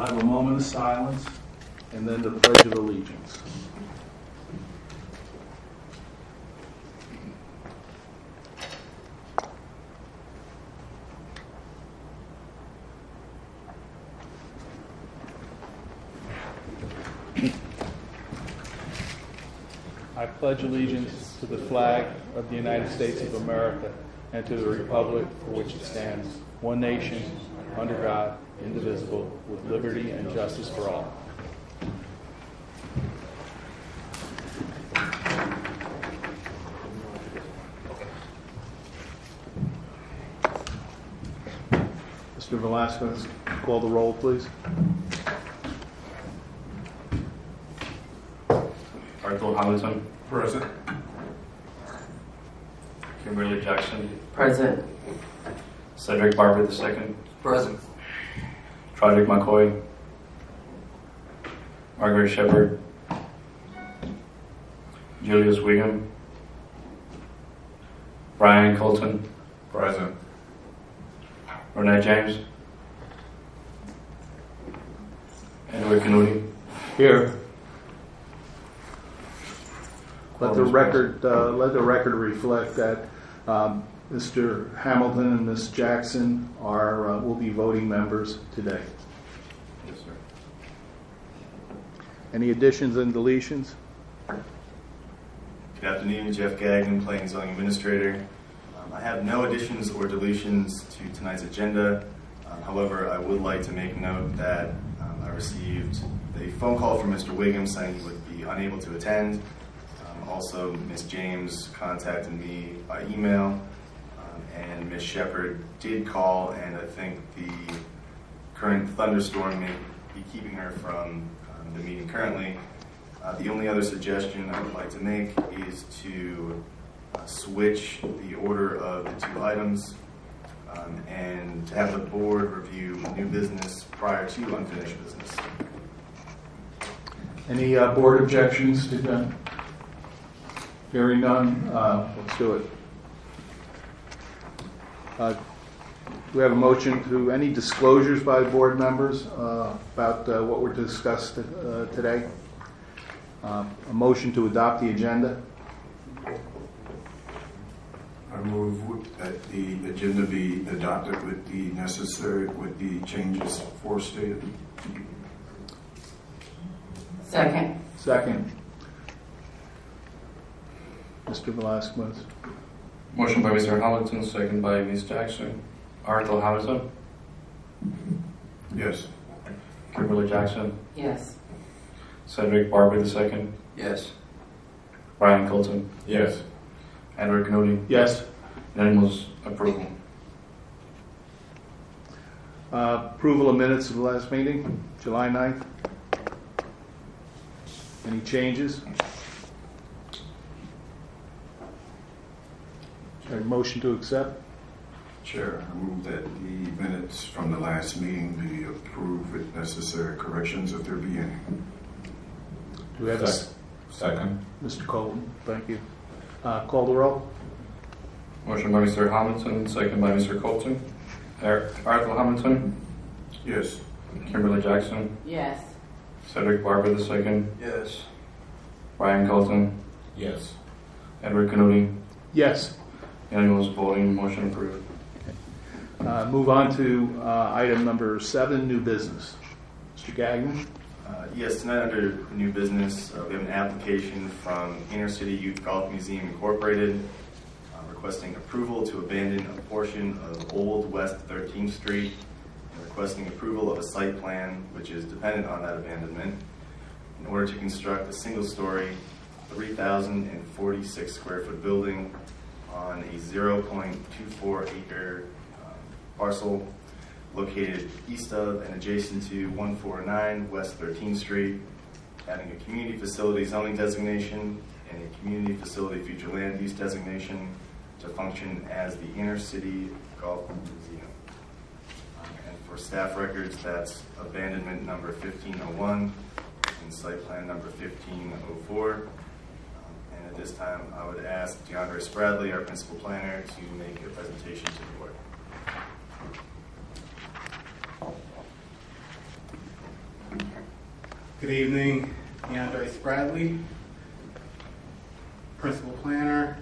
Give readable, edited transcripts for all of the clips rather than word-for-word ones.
have a moment of silence and then the Pledge of Allegiance. I pledge allegiance to the flag of the United States of America and to the republic for which it stands, one nation, under God, indivisible, with liberty and justice for all. Mr. Velasquez, call the roll, please. Arthur Hamilton. Present. Kimberly Jackson. Present. Cedric Barber II. Present. Roderick McCoy. Margaret Shepard. Julius Wiggum. Brian Colton. Present. Renee James. Edward Canuti. Here. Let the record reflect that Mr. Hamilton and Ms. Jackson will be voting members today. Yes, sir. Any additions and deletions? Good afternoon, Jeff Gagnon, Planning and Zoning Administrator. I have no additions or deletions to tonight's agenda. However, I would like to make note that I received a phone call from Mr. Wiggum saying he would be unable to attend. Also, Ms. James contacted me by email, and Ms. Shepard did call, and I think the current thunderstorm may be keeping her from the meeting currently. The only other suggestion I would like to make is to switch the order of the two items and to have the board review new business prior to unfinished business. Any board objections to that? Hearing none, let's do it. Do we have a motion to any disclosures by board members about what were discussed today? A motion to adopt the agenda. I move that the agenda be adopted with the changes forestated. Second. Second. Mr. Velasquez. Motion by Mr. Hamilton, second by Ms. Jackson. Arthur Hamilton. Yes. Kimberly Jackson. Yes. Cedric Barber II. Yes. Brian Colton. Yes. Edward Canuti. Yes. Unanimous approval. Approval of minutes of the last meeting, July 9th. Any changes? A motion to accept? Chair, I move that the minutes from the last meeting be approved with necessary corrections if there be any. Do we have a Second. Mr. Colton, thank you. Call the roll. Motion by Mr. Hamilton, second by Mr. Colton. Arthur Hamilton. Yes. Kimberly Jackson. Yes. Cedric Barber II. Yes. Brian Colton. Yes. Edward Canuti. Yes. Unanimous voting, motion approved. Move on to item number 7, new business. Mr. Gagnon. Yes, tonight under new business, we have an application from Inner City Youth Golf Museum Incorporated requesting approval to abandon a portion of Old West 13th Street and requesting approval of a site plan which is dependent on that abandonment in order to construct a single-story, 3,046 square foot building on a 0.24 acre parcel located east of and adjacent to 149 West 13th Street, having a community facility zoning designation and a community facility future land use designation to function as the Inner City Golf Museum. And for staff records, that's abandonment number 1501 and site plan number 1504. And at this time, I would ask DeAndre Spradley, our principal planner, to make a presentation to the board. Good evening, DeAndre Spradley, Principal Planner.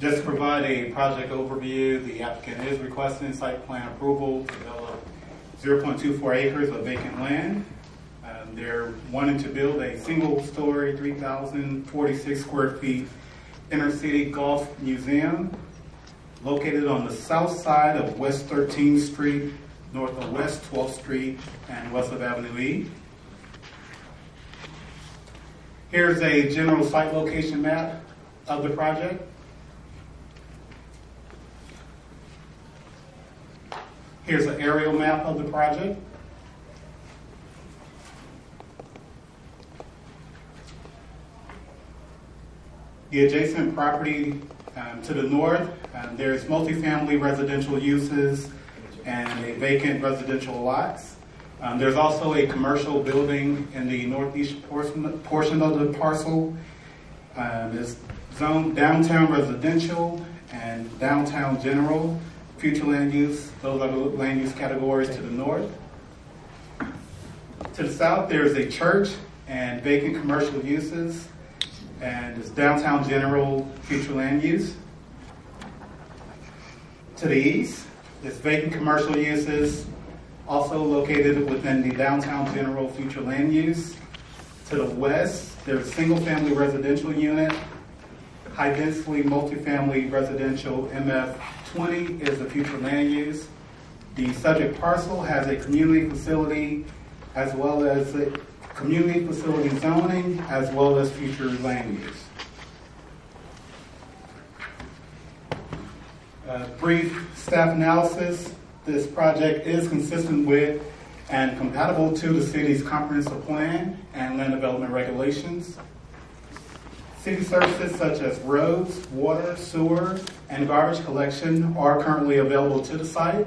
Just to provide a project overview, the applicant is requesting site plan approval to develop 0.24 acres of vacant land. They're wanting to build a single-story, 3,046 square feet inner-city golf museum located on the south side of West 13th Street, north of West 12th Street, and west of Avenue E. Here's a general site location map of the project. Here's an aerial map of the project. The adjacent property to the north, there's multifamily residential uses and a vacant residential lots. There's also a commercial building in the northeast portion of the parcel. It's zoned downtown residential and downtown general. Future land use, those are the land use categories to the north. To the south, there's a church and vacant commercial uses, and it's downtown general future land use. To the east, it's vacant commercial uses, also located within the downtown general future land use. To the west, there's a single family residential unit, high density multifamily residential MF20 is the future land use. The subject parcel has a community facility as well as a community facility zoning as well as future land use. Brief staff analysis. This project is consistent with and compatible to the city's comprehensive plan and land development regulations. City services such as roads, water, sewer, and garbage collection are currently available to the site.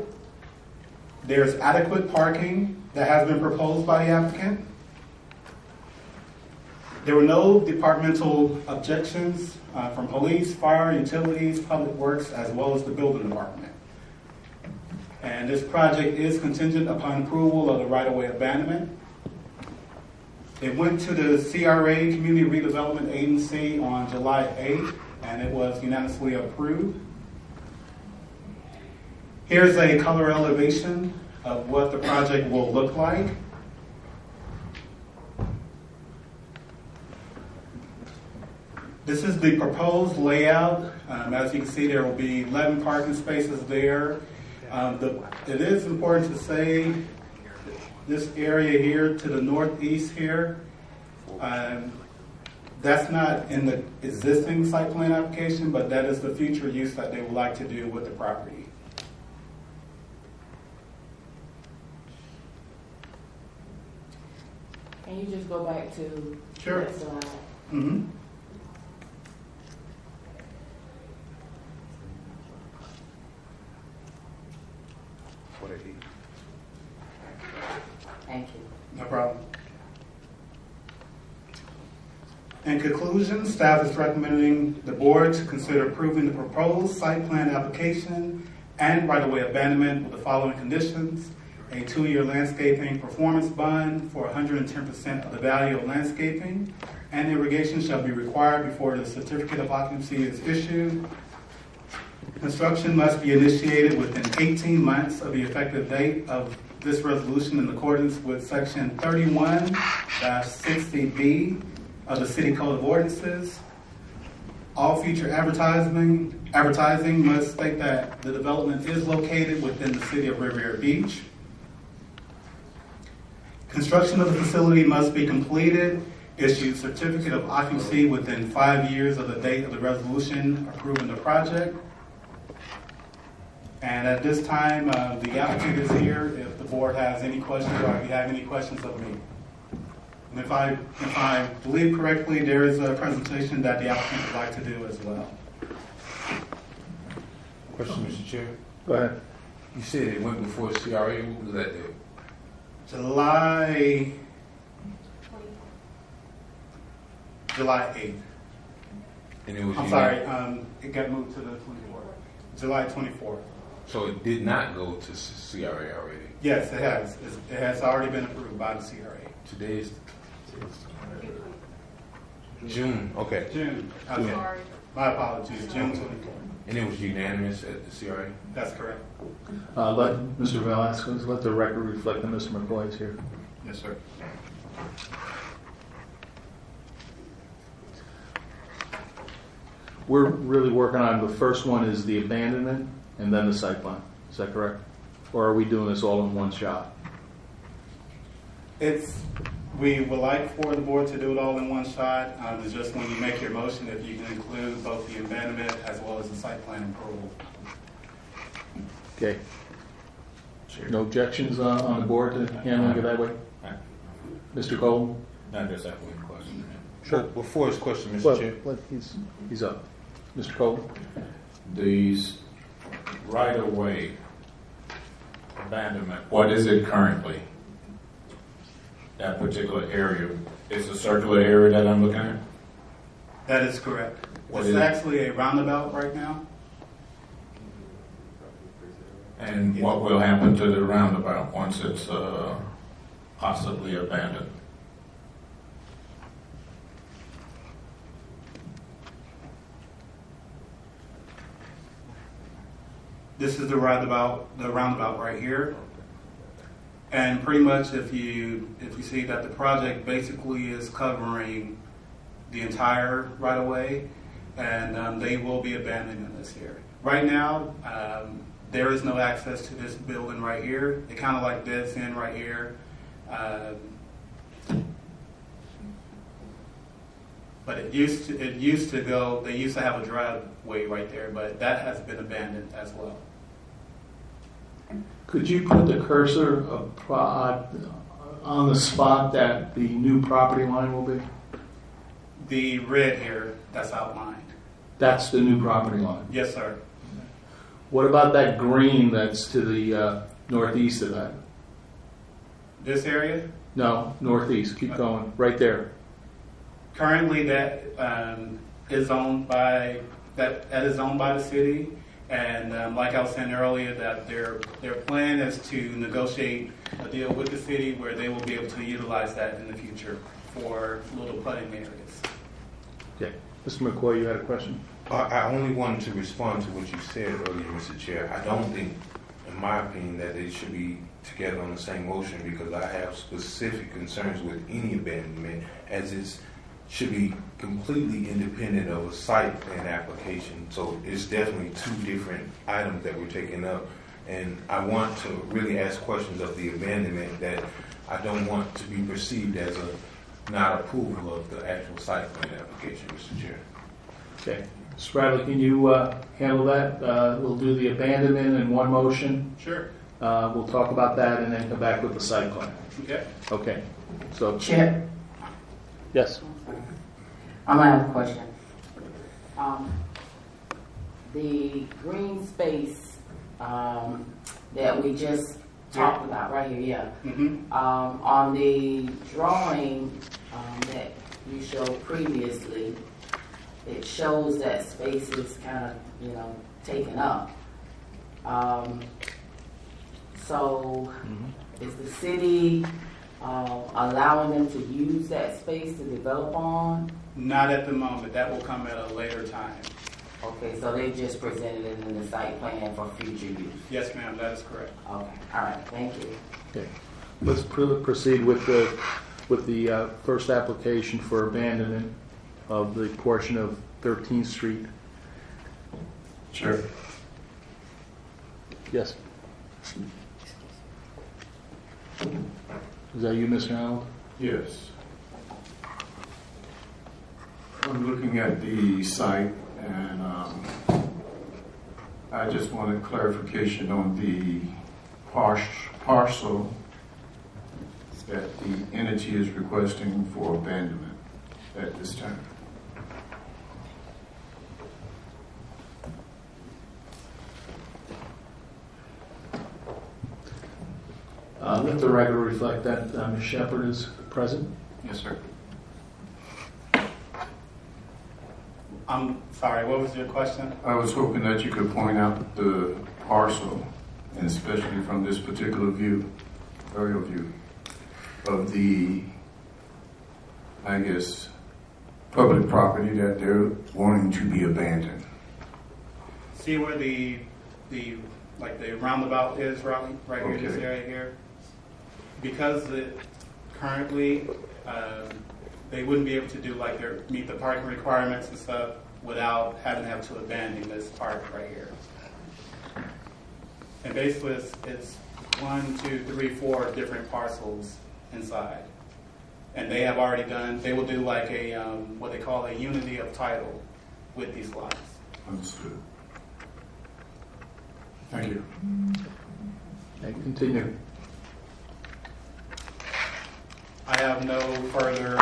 There's adequate parking that has been proposed by the applicant. There were no departmental objections from police, fire, utilities, public works, as well as the building department. And this project is contingent upon approval of the right-of-way abandonment. It went to the CRA, Community Redevelopment Agency, on July 8th, and it was unanimously approved. Here's a color elevation of what the project will look like. This is the proposed layout. As you can see, there will be 11 parking spaces there. It is important to say this area here to the northeast here, that's not in the existing site plan application, but that is the future use that they would like to do with the property. Can you just go back to Sure. that slide? Mm-hmm. Thank you. No problem. In conclusion, staff is recommending the board to consider approving the proposed site plan application and right-of-way abandonment with the following conditions: a 2-year landscaping performance bond for 110% of the value of landscaping, and irrigation shall be required before the certificate of occupancy is issued. Construction must be initiated within 18 months of the effective date of this resolution in accordance with section 31-60B of the City Code of Ordinances. All future advertising must state that the development is located within the city of Riviera Beach. Construction of the facility must be completed. Issue certificate of occupancy within 5 years of the date of the resolution approving the project. And at this time, the applicant is here. If the board has any questions or if you have any questions of me. And if I believe correctly, there is a presentation that the applicant would like to do as well. Question, Mr. Chair. Go ahead. You said it went before CRA. What was that date? July 8th. And it was I'm sorry, it got moved to the 24th, July 24th. So it did not go to CRA already. Yes, it has. It has already been approved by the CRA. Today is June. Okay. June. June. Okay. My apologies, June 24th. And it was unanimous at the CRA. That's correct. Let Mr. Velasquez, let the record reflect that Mr. McCoy is here. Yes, sir. We're really working on, the first one is the abandonment and then the site plan. Is that correct? Or are we doing this all in one shot? We would like for the board to do it all in one shot. It's just when you make your motion, if you can include both the abandonment as well as the site plan approval. Okay. No objections on the board to handling it that way? Mr. Cole? Not just that one question. Sure. Before his question, Mr. Well, Chair. he's up. Mr. Cole? These right-of-way abandonment, what is it currently? That particular area, it's a circular area that I'm looking at? That is correct. What It's is it? actually a roundabout right now. And what will happen to the roundabout once it's possibly abandoned? This is the roundabout right here. And pretty much if you see that the project basically is covering the entire right of way, and they will be abandoning this here. Right now, there is no access to this building right here. It kind of like deads end right here. But it used to go, they used to have a driveway right there, but that has been abandoned as well. Could you put the cursor on the spot that the new property line will be? The red here that's outlined. That's the new property line. Yes, sir. What about that green that's to the northeast of that? This area, No, northeast. Keep going. Right there. currently that is owned by the city, and like I was saying earlier, that their plan is to negotiate a deal with the city where they will be able to utilize that in the future for little putting areas. Okay. Mr. McCoy, you had a question? I only wanted to respond to what you said earlier, Mr. Chair. I don't think, in my opinion, that they should be together on the same motion because I have specific concerns with any abandonment as it should be completely independent of a site plan application. So it's definitely two different items that we're taking up. And I want to really ask questions of the abandonment that I don't want to be perceived as a not approval of the actual site plan application, Mr. Chair. Okay. Mr. Bradley, can you handle that? We'll do the abandonment in one motion. Sure. We'll talk about that and then come back with the site plan. Okay. Okay. So, Chair, yes. I'm gonna have a question. The green space that we just talked about right here, yeah. Mm-hmm. On the drawing that you showed previously, it shows that space is kind of, taken up. So is the city allowing them to use that space to develop on? Not at the moment. That will come at a later time. Okay, so they just presented it in the site plan for future use. Yes, ma'am. That is correct. Okay, all right, thank you. Okay. Let's proceed with the first application for abandonment of the portion of 13th Street. Chair. Yes. Is that you, Mr. Arnold? Yes. I'm looking at the site, and I just wanted clarification on the parcel that the entity is requesting for abandonment at this time. Let the record reflect that Ms. Shepherd is present. Yes, sir. I'm sorry, what was your question? I was hoping that you could point out the parcel, and especially from this particular view, aerial view, of the, I guess, public property that they're wanting to be abandoned. See where the roundabout is, right here in this Okay. area here? Because currently, they wouldn't be able to do meet the parking requirements and stuff without having to abandon this park right here. And basically, it's 1, 2, 3, 4 different parcels inside. And they have already they will do like a, what they call a unity of title with these lots. Understood. Thank you. Okay, continue. I have no further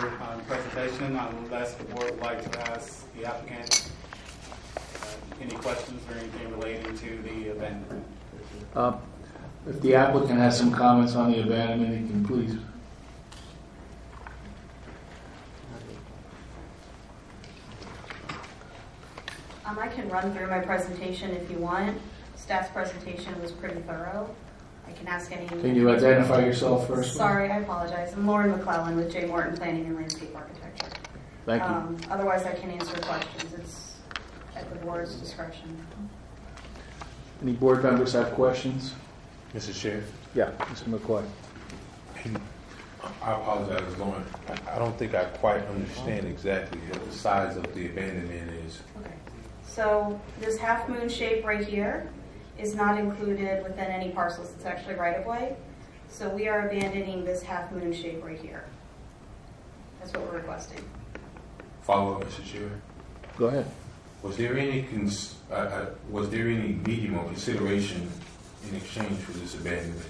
presentation unless the board would like to ask the applicant any questions or anything relating to the abandonment. If the applicant has some comments on the abandonment, he can please. I can run through my presentation if you want. Staff's presentation was pretty thorough. I can ask any... Can you identify yourself first? Sorry, I apologize. I'm Lauren McClellan with J. Morton Planning and Landscape Architecture. Thank you. Otherwise, I can answer questions. It's at the board's discretion. Any board members have questions? Mr. Chair, Yeah, Mr. McCoy. I apologize, Lauren. I don't think I quite understand exactly what the size of the abandonment is. Okay. So this half moon shape right here is not included within any parcels. It's actually right of way. So we are abandoning this half moon shape right here. That's what we're requesting. Follow up, Mr. Chair. Go ahead. Was there any medium or consideration in exchange for this abandonment?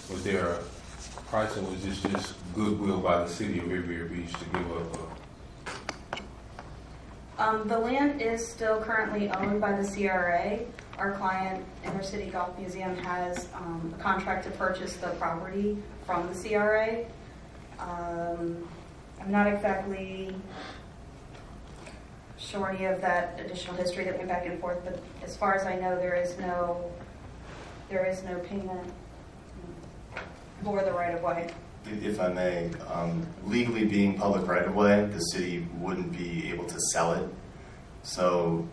Was there a price, or was this just goodwill by the city of Riviera Beach to give up? The land is still currently owned by the CRA. Our client, Inner City Golf Museum, has a contract to purchase the property from the CRA. I'm not exactly sure any of that additional history that went back and forth, but as far as I know, there is no payment for the right of way. If I may, legally being public right of way, the city wouldn't be able to sell it. So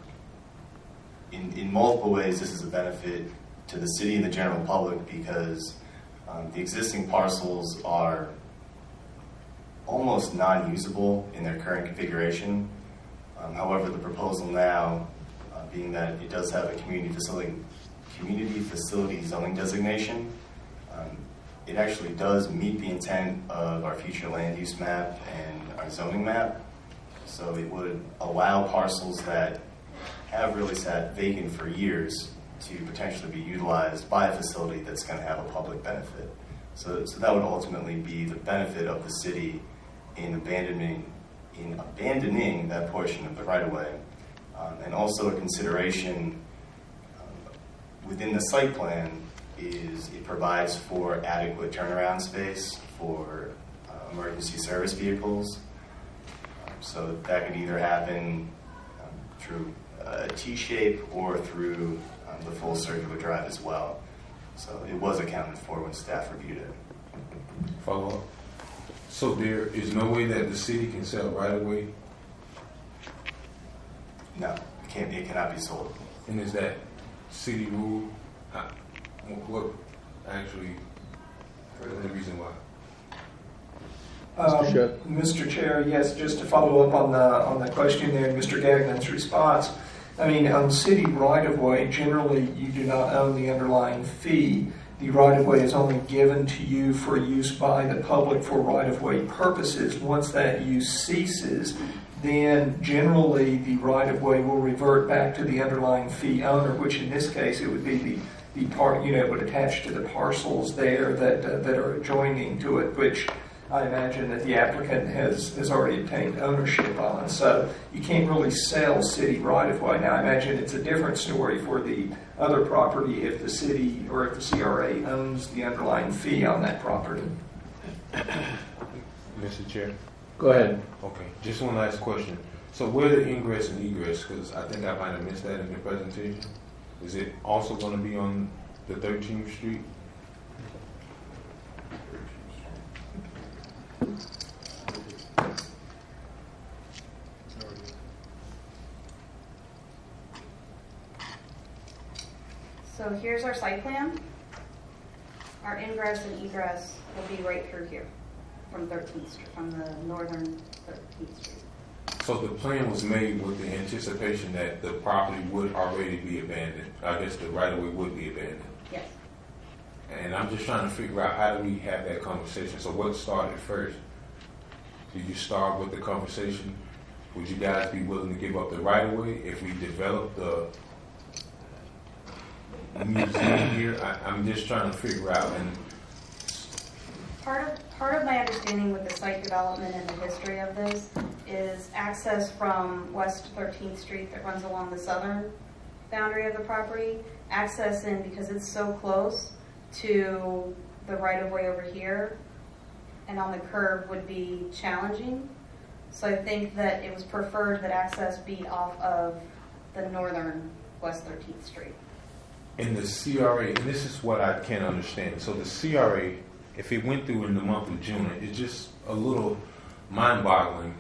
in multiple ways, this is a benefit to the city and the general public because the existing parcels are almost non-usable in their current configuration. However, the proposal now, being that it does have a community facility zoning designation, it actually does meet the intent of our future land use map and our zoning map. So it would allow parcels that have really sat vacant for years to potentially be utilized by a facility that's going to have a public benefit. So that would ultimately be the benefit of the city in abandoning that portion of the right-of-way. And also a consideration within the site plan is it provides for adequate turnaround space for emergency service vehicles. So that could either happen through a T-shape or through the full circular drive as well. So it was accounted for when staff reviewed it. Follow up. So there is no way that the city can sell right away? No, it cannot be sold. And is that city rule? What actually is the reason why? Mr. Shutt. Mr. Chair, yes, just to follow up on the question there and Mr. Gagnon's response. I mean, on city right-of-way, generally you do not own the underlying fee. The right-of-way is only given to you for use by the public for right-of-way purposes. Once that use ceases, then generally the right-of-way will revert back to the underlying fee owner, which in this case it would be the part, it would attach to the parcels there that are adjoining to it, which I imagine that the applicant has already obtained ownership on. So you can't really sell city right-of-way. Now I imagine it's a different story for the other property if the city or if the CRA owns the underlying fee on that property. Mr. Chair? Go ahead. Okay, just one last question. So where the ingress and egress, because I think I might have missed that in your presentation, is it also going to be on the 13th Street? So here's our site plan. Our ingress and egress will be right through here from 13th Street, from the northern 13th Street. So the plan was made with the anticipation that the property would already be abandoned. I guess the right-of-way would be abandoned. Yes. And I'm just trying to figure out how do we have that conversation. So what started first? Did you start with the conversation? Would you guys be willing to give up the right-of-way if we develop the museum here? I'm just trying to figure out. And Part of my understanding with the site development and the history of this is access from West 13th Street that runs along the southern boundary of the property. Access in, because it's so close to the right-of-way over here and on the curb, would be challenging. So I think that it was preferred that access be off of the northern West 13th Street. in the CRA, and this is what I can't understand. So the CRA, if it went through in the month of June, it's just a little mind-boggling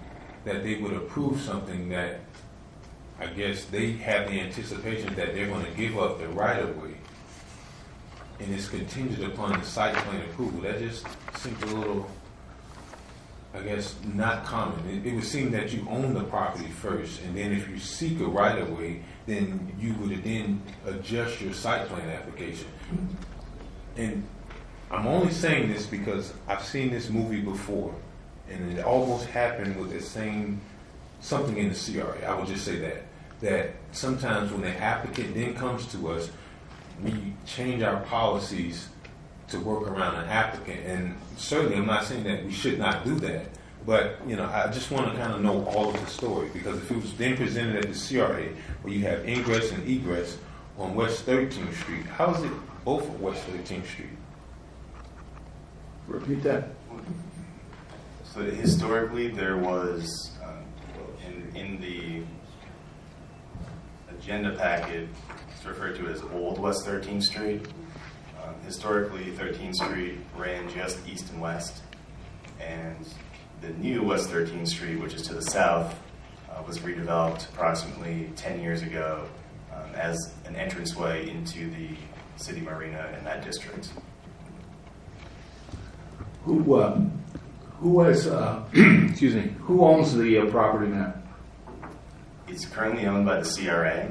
that they would approve something that I guess they have the anticipation that they're going to give up the right-of-way, and it's contingent upon the site plan approval. That just seems a little, I guess, not common. It would seem that you own the property first, and then if you seek a right-of-way, then you would then adjust your site plan application. And I'm only saying this because I've seen this movie before, and it almost happened with the same, something in the CRA. I would just say that sometimes when the applicant then comes to us, we change our policies to work around an applicant. And certainly I'm not saying that we should not do that, but I just want to kind of know all of the story, because if it was then presented at the CRA where you have ingress and egress on West 13th Street, how is it both of West 13th Street? Repeat that. So historically, there was in the agenda packet, it's referred to as Old West 13th Street. Historically, 13th Street ran just east and west, and the new West 13th Street, which is to the south, was redeveloped approximately 10 years ago as an entranceway into the city marina in that district. Who has, excuse me, who owns the property now? It's currently owned by the CRA,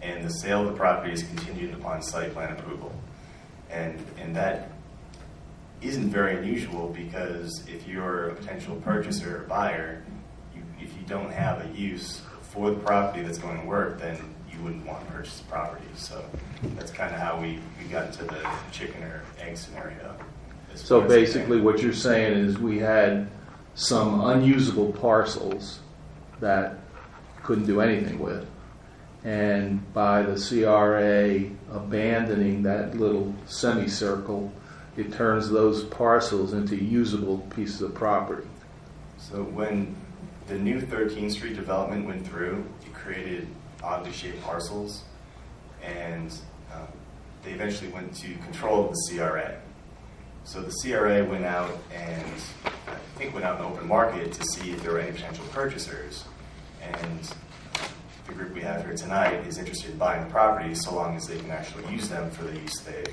and the sale of the property is contingent upon site plan approval. And that isn't very unusual, because if you're a potential purchaser or buyer, if you don't have a use for the property that's going to work, then you wouldn't want to purchase the property. So that's kind of how we got into the chicken or egg scenario. So basically what you're saying is we had some unusable parcels that couldn't do anything with. And by the CRA abandoning that little semicircle, it turns those parcels into usable pieces of property. So when the new 13th Street development went through, it created oddly shaped parcels, and they eventually went to control of the CRA. So the CRA went out and I think went out in the open market to see if there were any potential purchasers. And the group we have here tonight is interested in buying the properties so long as they can actually use them for the use they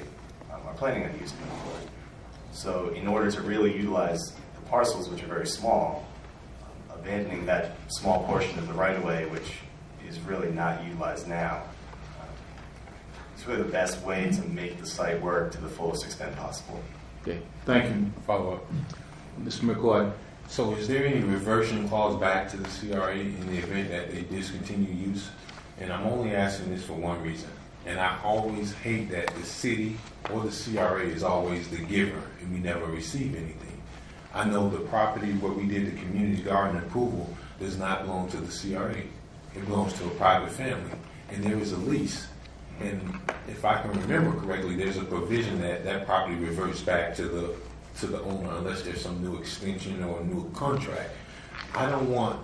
are planning on using them for. So in order to really utilize the parcels, which are very small, abandoning that small portion of the right-of-way, which is really not utilized now, it's really the best way to make the site work to the fullest extent possible. Okay, thank you. Follow up. Mr. McCoy. So is there any reversion clause back to the CRA in the event that they discontinue use? And I'm only asking this for one reason. And I always hate that the city or the CRA is always the giver and we never receive anything. I know the property where we did the community garden approval does not belong to the CRA. It belongs to a private family. And there is a lease. And if I can remember correctly, there's a provision that that property reverts back to the owner unless there's some new extension or a new contract. I don't want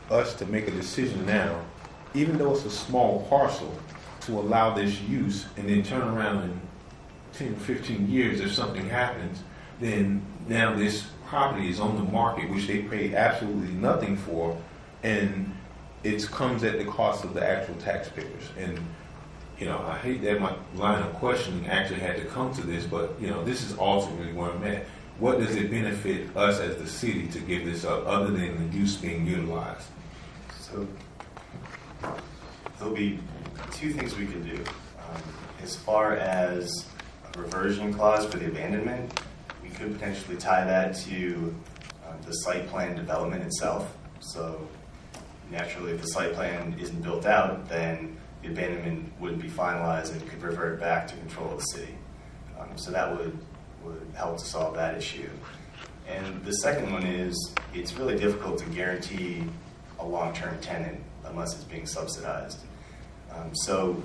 us to make a decision now, even though it's a small parcel, to allow this use and then turn around in 10 or 15 years if something happens, then now this property is on the market, which they paid absolutely nothing for, and it comes at the cost of the actual taxpayers. And I hate that my line of questioning actually had to come to this, but this is ultimately where I'm at. What does it benefit us as the city to give this up, other than the use being utilized? So there'll be two things we could do. As far as a reversion clause for the abandonment, we could potentially tie that to the site plan development itself. So naturally, if the site plan isn't built out, then the abandonment wouldn't be finalized and could revert back to control of the city. So that would help to solve that issue. And the second one is, it's really difficult to guarantee a long-term tenant unless it's being subsidized. So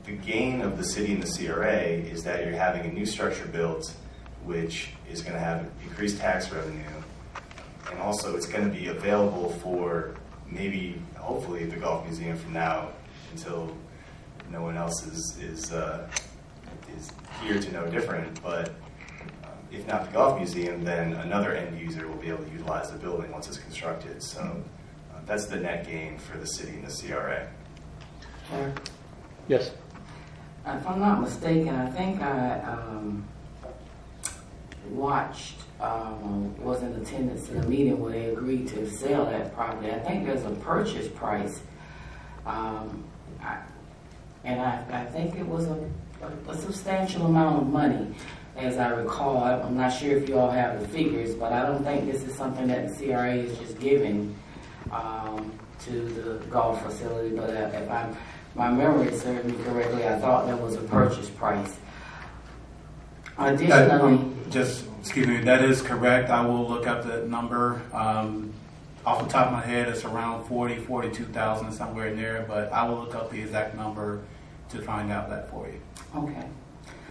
the gain of the city and the CRA is that you're having a new structure built, which is going to have increased tax revenue, and also it's going to be available for maybe, hopefully, the golf museum from now until no one else is here to know different. But if not the golf museum, then another end user will be able to utilize the building once it's constructed. So that's the net gain for the city and the CRA. Sure. Yes. If I'm not mistaken, I think I watched, was in attendance in a meeting where they agreed to sell that property. I think there's a purchase price, and I think it was a substantial amount of money, as I recall. I'm not sure if you all have the figures, but I don't think this is something that the CRA is just giving to the golf facility. But if my memory serves me correctly, I thought there was a purchase price. Additionally, excuse me, that is correct. I will look up the number. Off the top of my head, it's around 42,000, somewhere in there, but I will look up the exact number to find out that for you. okay.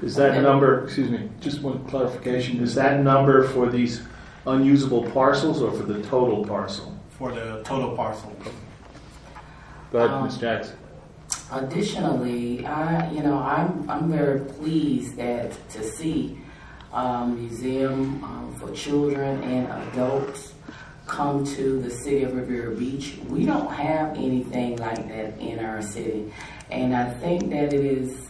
Is that number, excuse me, just one clarification, is that number for these unusable parcels or for the total parcel? For the total parcel. Go ahead, Ms. Jackson. Additionally, I'm very pleased to see museum for children and adults come to the city of Riviera Beach. We don't have anything like that in our city, and I think that it is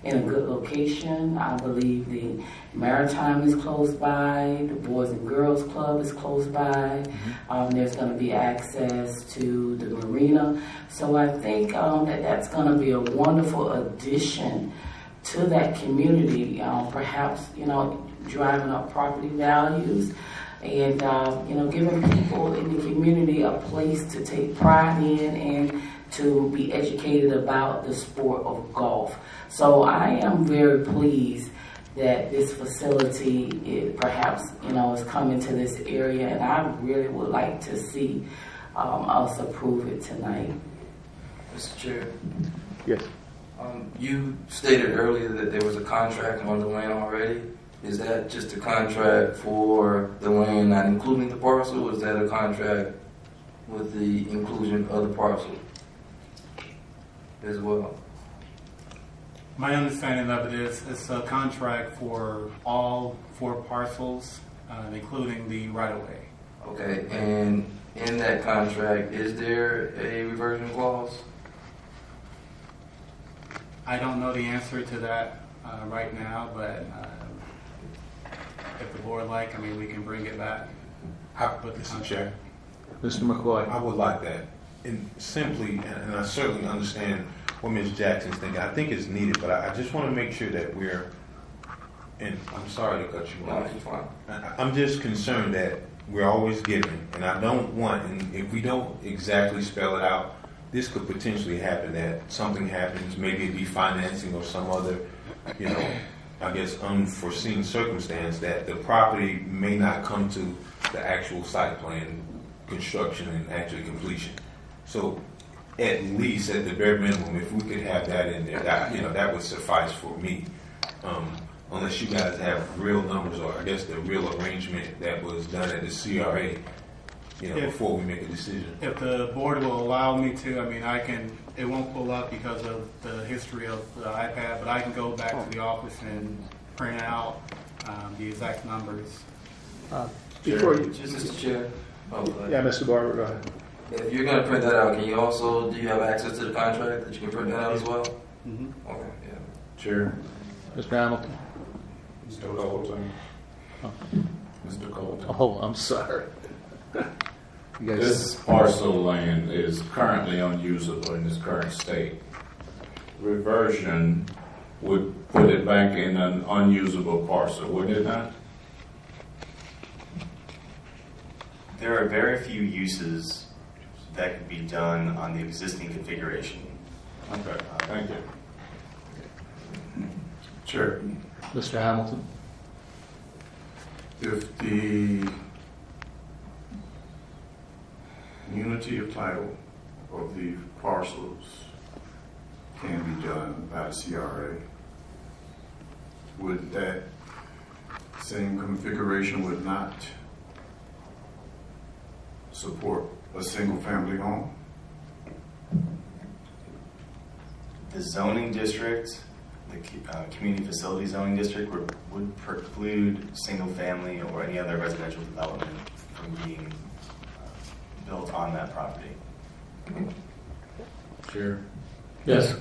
in a good location. I believe the Maritime is close by, the Boys and Girls Club is close by. There's going to be access to the marina. So I think that's going to be a wonderful addition to that community, perhaps, driving up property values and, giving people in the community a place to take pride in and to be educated about the sport of golf. So I am very pleased that this facility perhaps, is coming to this area, and I really would like to see us approve it tonight. Mr. Chair. Yes. You stated earlier that there was a contract on the land already. Is that just a contract for the land not including the parcel, or is that a contract with the inclusion of the parcel as well? My understanding of it is it's a contract for all 4 parcels, including the right-of-way. Okay, and in that contract, is there a reversion clause? I don't know the answer to that right now, but if the board like, we can bring it back. Mr. Chair, Mr. McCoy. I would like that. And simply, and I certainly understand what Ms. Jackson's thinking. I think it's needed, but I just want to make sure that and I'm sorry to cut you off. No, it's fine. I'm just concerned that we're always giving, and I don't want, and if we don't exactly spell it out, this could potentially happen, that something happens, maybe it be financing or some other, I guess unforeseen circumstance, that the property may not come to the actual site plan construction and actually completion. So at least at the bare minimum, if we could have that in there, that would suffice for me. Unless you guys have real numbers, or I guess the real arrangement that was done at the CRA before we make a decision. If the board will allow me to, I mean, it won't pull up because of the history of the iPad, but I can go back to the office and print out the exact numbers. Before you, Mr. Chair. Oh, Yeah, Mr. Barber, go ahead. if you're going to print that out, do you have access to the contract that you can print that out as well? Mm-hmm. Okay, yeah. Chair, Mr. Hamilton. Mr. Colton. Mr. Colton. Oh, I'm sorry. You guys, This parcel of land is currently unusable in its current state. Reversion would put it back in an unusable parcel, wouldn't it not? There are very few uses that could be done on the existing configuration. Okay, thank you. Chair, Mr. Hamilton. if the unity of title of the parcels can be done by the CRA, would that same configuration would not support a single-family home? The zoning district, the community facility zoning district would preclude single-family or any other residential development from being built on that property. Chair, Yes.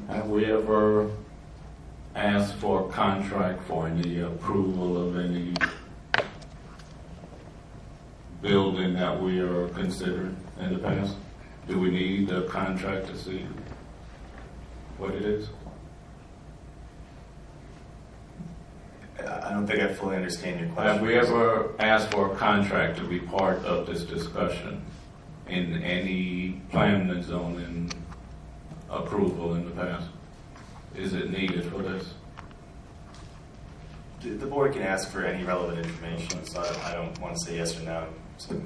have we ever asked for a contract for any approval of any building that we are considering in the past? Do we need a contract to see what it is? I don't think I fully understand your question. Have we ever asked for a contract to be part of this discussion in any planning and zoning approval in the past? Is it needed for this? The board can ask for any relevant information, so I don't want to say yes or no. So,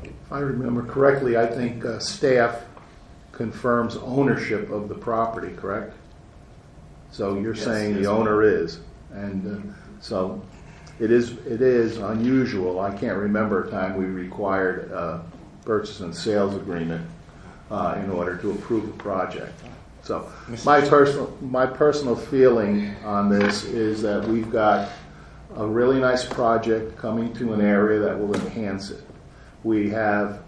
If I remember correctly, I think staff confirms ownership of the property, correct? So you're Yes, saying yes, the owner is, and so it is unusual. I can't remember a time we required a purchase and sales agreement in order to approve a project. So my personal feeling on this is that we've got a really nice project coming to an area that will enhance it. We have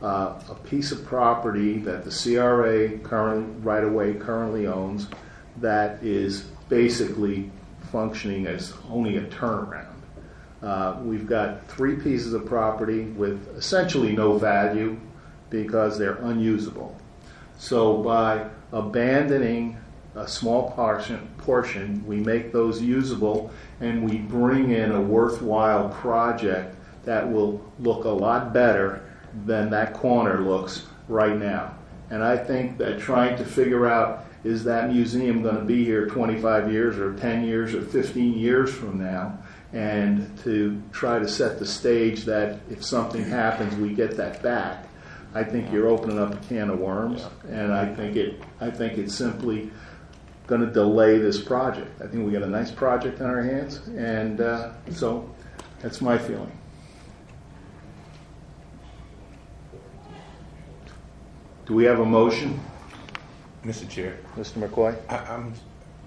a piece of property that the CRA currently owns that is basically functioning as only a turnaround. We've got 3 pieces of property with essentially no value because they're unusable. So by abandoning a small portion, we make those usable, and we bring in a worthwhile project that will look a lot better than that corner looks right now. And I think that trying to figure out, is that museum going to be here 25 years or 10 years or 15 years from now, and to try to set the stage that if something happens, we get that back. I think you're opening up a can of worms, and I think it's simply going to delay this project. I think we got a nice project in our hands, and so that's my feeling. Do we have a motion, Mr. Chair, Mr. McCoy? I'm,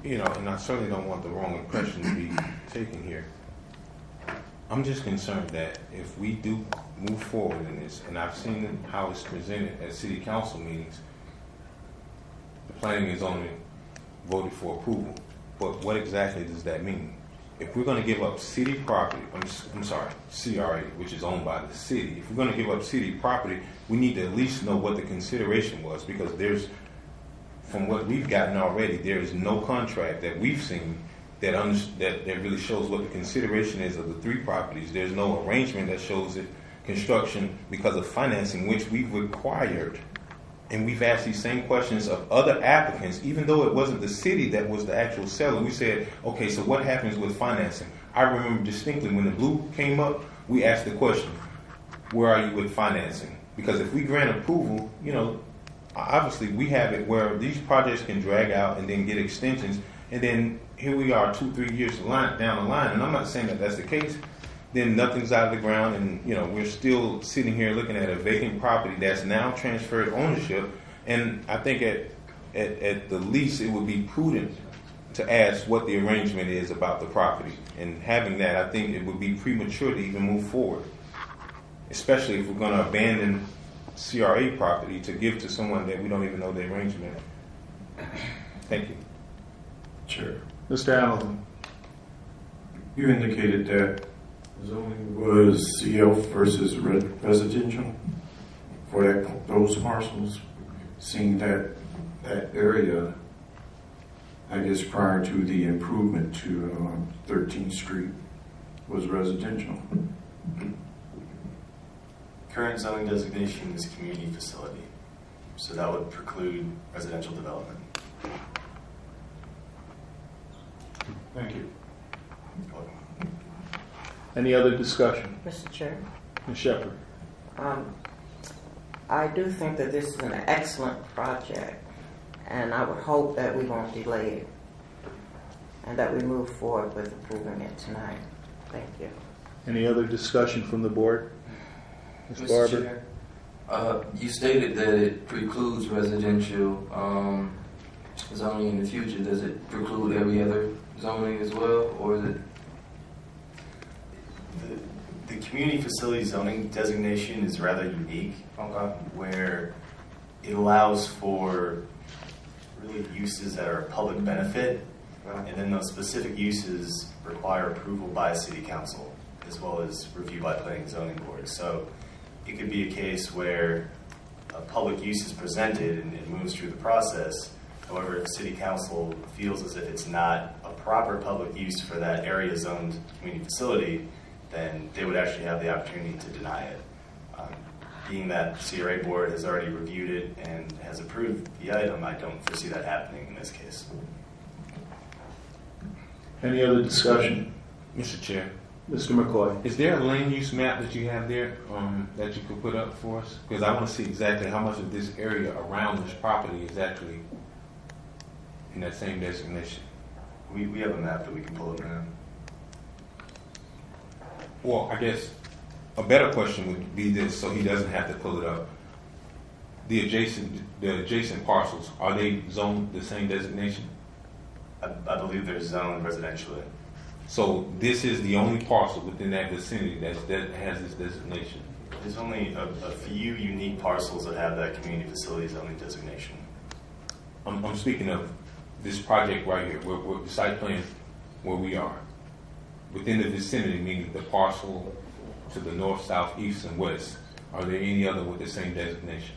and I certainly don't want the wrong impression to be taken here. I'm just concerned that if we do move forward in this, and I've seen how it's presented at city council meetings, the planning is only voted for approval. But what exactly does that mean? If we're going to give up city property, I'm sorry, CRA, which is owned by the city, if we're going to give up city property, we need to at least know what the consideration was, because from what we've gotten already, there is no contract that we've seen that really shows what the consideration is of the 3 properties. There's no arrangement that shows it construction because of financing, which we've required. And we've asked these same questions of other applicants, even though it wasn't the city that was the actual seller. We said, okay, so what happens with financing? I remember distinctly when the blue came up, we asked the question, where are you with financing? Because if we grant approval, obviously we have it where these projects can drag out and then get extensions, and then here we are 2-3 years down the line, and I'm not saying that that's the case, then nothing's out of the ground, and we're still sitting here looking at a vacant property that's now transferred ownership. And I think at the least it would be prudent to ask what the arrangement is about the property. And having that, I think it would be premature to even move forward, especially if we're going to abandon CRA property to give to someone that we don't even know the arrangement. Thank you. Chair. Mr. Hamilton. You indicated that zoning was CF versus residential for those parcels. Seeing that area, I guess prior to the improvement to 13th Street, was residential. Current zoning designation is community facility, so that would preclude residential development. Thank you. Any other discussion? Mr. Chair, Ms. Shepherd. I do think that this is an excellent project, and I would hope that we won't delay it and that we move forward with approving it tonight. Thank you. Any other discussion from the board? Ms. Mr. Barber? Chair, you stated that it precludes residential zoning in the future. Does it preclude every other zoning as well, or is it? The community facility zoning designation is rather unique, where it allows for really uses that are of public benefit, and then those specific uses require approval by city council, as well as review by planning and zoning board. So it could be a case where a public use is presented and it moves through the process. However, if city council feels as if it's not a proper public use for that area zoned community facility, then they would actually have the opportunity to deny it. Being that CRA board has already reviewed it and has approved the item, I don't foresee that happening in this case. Any other discussion? Mr. Chair, Mr. McCoy. is there a land use map that you have there that you could put up for us? Because I want to see exactly how much of this area around this property is actually in that same designation. We have a map that we can pull up now. Well, I guess a better question would be this, so he doesn't have to pull it up. The adjacent parcels, are they zoned the same designation? I believe they're zoned residentially. So this is the only parcel within that vicinity that has this designation? There's only a few unique parcels that have that community facility zoning designation. I'm speaking of this project right here, where the site plan where we are. Within the vicinity, meaning the parcel to the north, south, east, and west, are there any other with the same designation?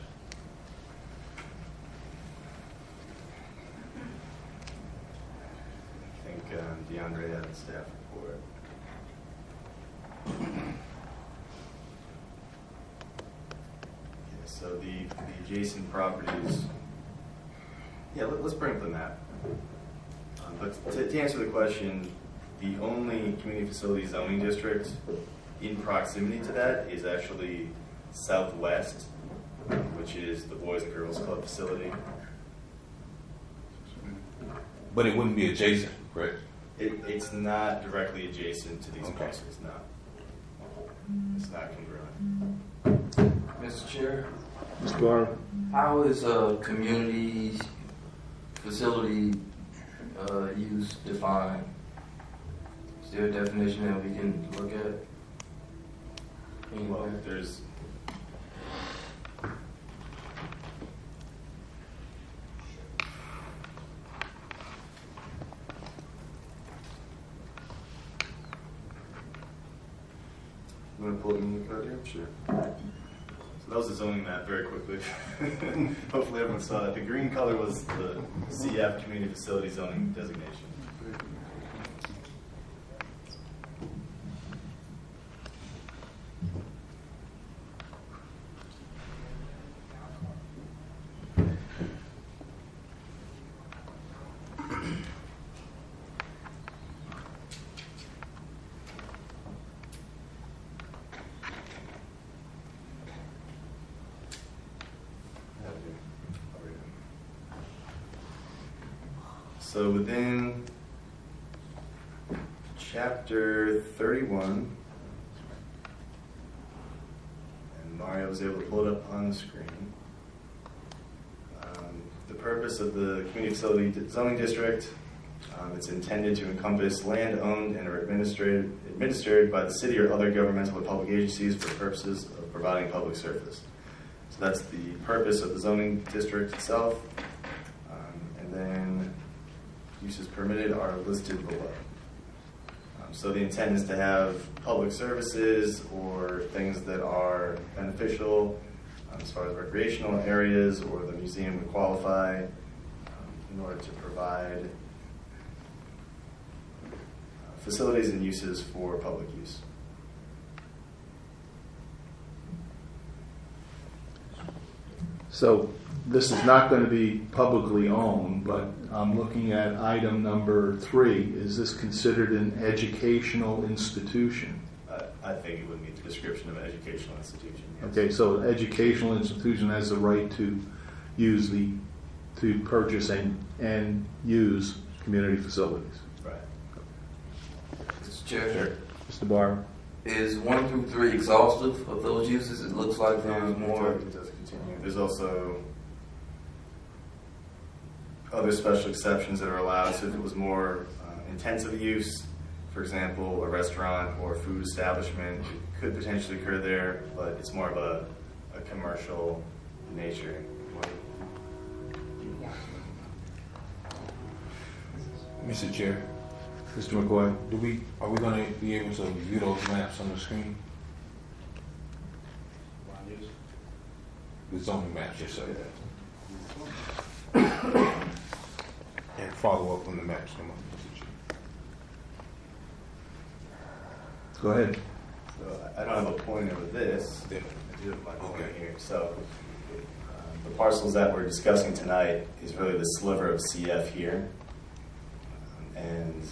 I think DeAndre had a staff report. So the adjacent properties, let's bring up the map. But to answer the question, the only community facility zoning district in proximity to that is actually southwest, which is the Boys and Girls Club facility. But it wouldn't be adjacent, correct? It's not directly adjacent to these parcels, no. It's not congruent. Mr. Chair, Mr. Barber. how is a community facility use defined? Is there a definition that we can look at? Well, there's you want to pull it in the code here? Sure. So that was the zoning map very quickly. Hopefully everyone saw that. The green color was the CF community facility zoning designation. So within chapter 31, Mario was able to pull it up on the screen. The purpose of the community facility zoning district, it's intended to encompass land owned and administered by the city or other governmental or public agencies for purposes of providing public service. So that's the purpose of the zoning district itself. And then uses permitted are listed below. So the intent is to have public services or things that are beneficial as far as recreational areas, or the museum would qualify in order to provide facilities and uses for public use. So this is not going to be publicly owned, but I'm looking at item number 3. Is this considered an educational institution? I think it would meet the description of an educational institution. Yes. Okay, so an educational institution has the right to purchase and use community facilities. Right. Mr. Chair, Sure. Mr. Barber? is 1 through 3 exhaustive of those uses? It looks like there's more. It does continue. There's also other special exceptions that are allowed. So if it was more intensive use, for example, a restaurant or a food establishment, it could potentially occur there, but it's more of a commercial nature. Mr. Chair, Mr. McCoy? are we going to be able to view those maps on the screen? The zoning maps, yes, sir. And follow up on the maps. Come on, Mr. Chair. Go ahead. So I don't have a pointer with this. Yeah. I do have my pointer here. So the parcels that we're discussing tonight is really the sliver of CF here. And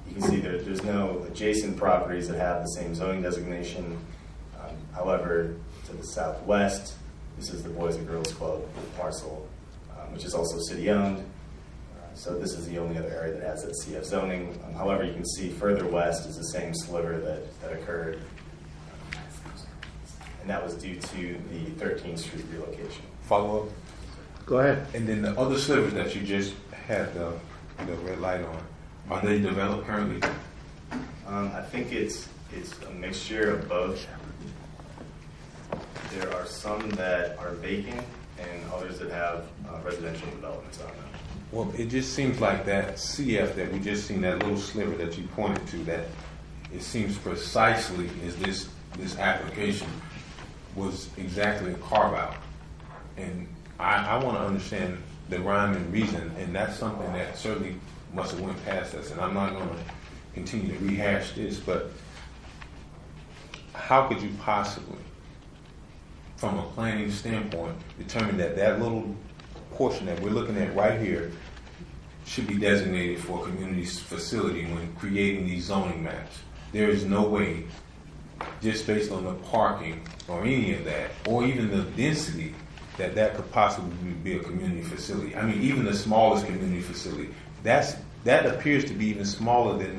you can see there's no adjacent properties that have the same zoning designation. However, to the southwest, this is the Boys and Girls Club parcel, which is also city-owned. So this is the only other area that has that CF zoning. However, you can see further west is the same sliver that occurred. And that was due to the 13th Street relocation. Follow up. Go ahead. And then the other slivers that you just had the red light on, are they developed currently? I think it's a mixture of both. There are some that are vacant and others that have residential developments on them. Well, it just seems like that CF that we just seen, that little sliver that you pointed to, that it seems precisely is this application was exactly a carve out. And I want to understand the rhyme and reason, and that's something that certainly must have went past us, and I'm not going to continue to rehash this, but how could you possibly, from a planning standpoint, determine that little portion that we're looking at right here should be designated for a community facility when creating these zoning maps? There is no way, just based on the parking or any of that, or even the density, that could possibly be a community facility. I mean, even the smallest community facility, that appears to be even smaller than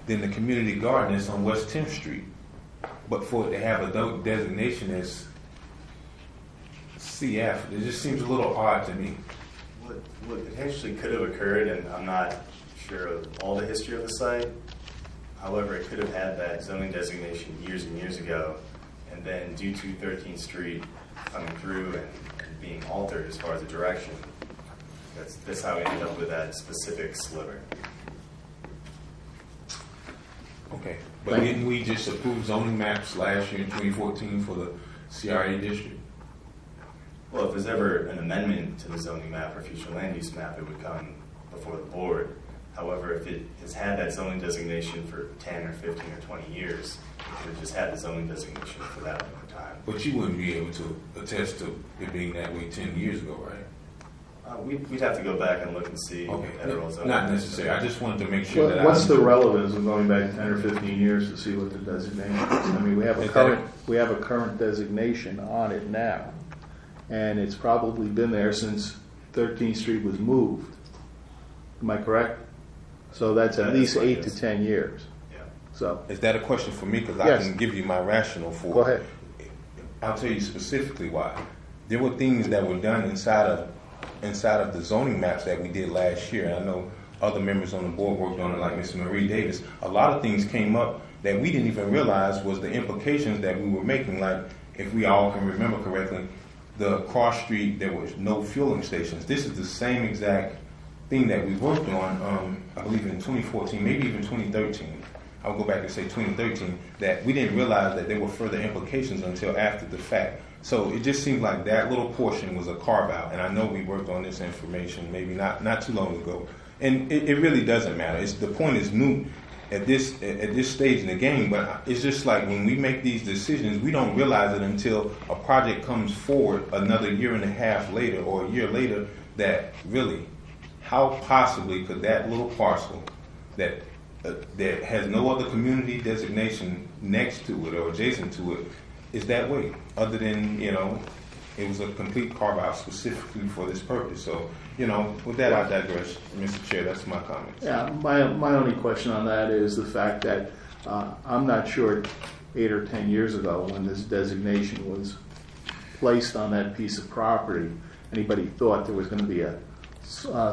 the community garden that's on West 10th Street. But for it to have a designation as CF, it just seems a little odd to me. What potentially could have occurred, and I'm not sure of all the history of the site, however, it could have had that zoning designation years and years ago, and then due to 13th Street coming through and being altered as far as the direction, that's how we ended up with that specific sliver. Okay, but didn't we just approve zoning maps last year in 2014 for the CRA district? Well, if there's ever an amendment to the zoning map or future land use map, it would come before the board. However, if it has had that zoning designation for 10 or 15 or 20 years, it would just had the zoning designation for that amount of time. But you wouldn't be able to attest to it being that way 10 years ago, right? We'd have to go back and look and see. Okay, not necessary. I just wanted to make sure that What's the relevance of going back 10 or 15 years to see what the designation is? I mean, we have a current designation on it now, and it's probably been there since 13th Street was moved. Am I correct? So that's at least 8 to 10 years. Yeah. So is that a question for me? Because yes. I can give you my rationale for. Go ahead. I'll tell you specifically why. There were things that were done inside of the zoning maps that we did last year. And I know other members on the board worked on it, like Mr. Marie Davis. A lot of things came up that we didn't even realize was the implications that we were making. Like, if we all can remember correctly, the cross street, there was no fueling stations. This is the same exact thing that we worked on, I believe in 2014, maybe even 2013. I'll go back and say 2013, that we didn't realize that there were further implications until after the fact. So it just seems like that little portion was a carve-out, and I know we worked on this information maybe not too long ago, and it really doesn't matter. The point is moot at this stage in the game, but it's just like when we make these decisions, we don't realize it until a project comes forward another year and a half later or a year later, that really, how possibly could that little parcel that has no other community designation next to it or adjacent to it is that way, other than, it was a complete carve-out specifically for this purpose. So, with that, I digress, Mr. Chair. That's my comments. Yeah, my only question on that is the fact that I'm not sure 8 or 10 years ago when this designation was placed on that piece of property, anybody thought there was going to be a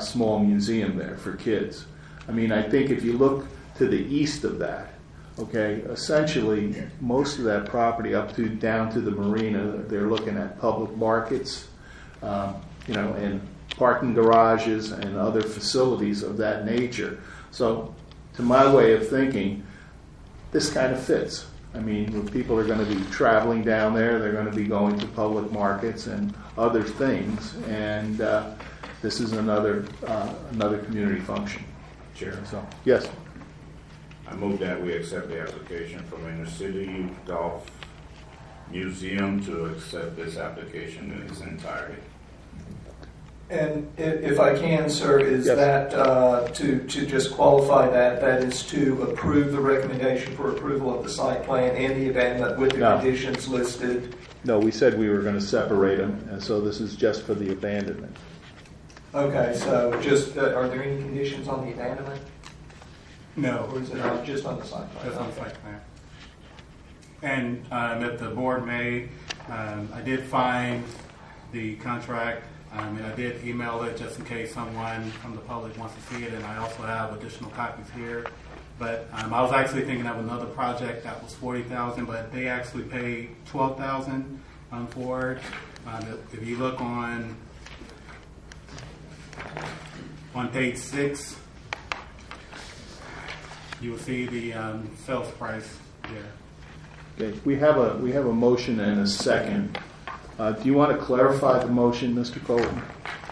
small museum there for kids. I mean, I think if you look to the east of that, okay, essentially most of that property down to the marina, they're looking at public markets, and parking garages and other facilities of that nature. So, to my way of thinking, this kind of fits. I mean, when people are going to be traveling down there, they're going to be going to public markets and other things, and this is another community function. Chair. So, yes. I move that we accept the application from Inner City Golf Museum to accept this application in its entirety. And if I can, sir, is yes. that to just qualify that is to approve the recommendation for approval of the site plan and the abandonment with the conditions listed? No, we said we were going to separate them, and so this is just for the abandonment. Okay, so just are there any conditions on the abandonment? No. Or is it just on the site plan? Just on the site plan. And that the board made, I did find the contract, and I did email it just in case someone from the public wants to see it, and I also have additional copies here. But I was actually thinking of another project that was $40,000, but they actually paid $12,000 for it. If you look on page 6, you will see the sales price there. Okay, we have a motion and a second. Do you want to clarify the motion, Mr. Colton,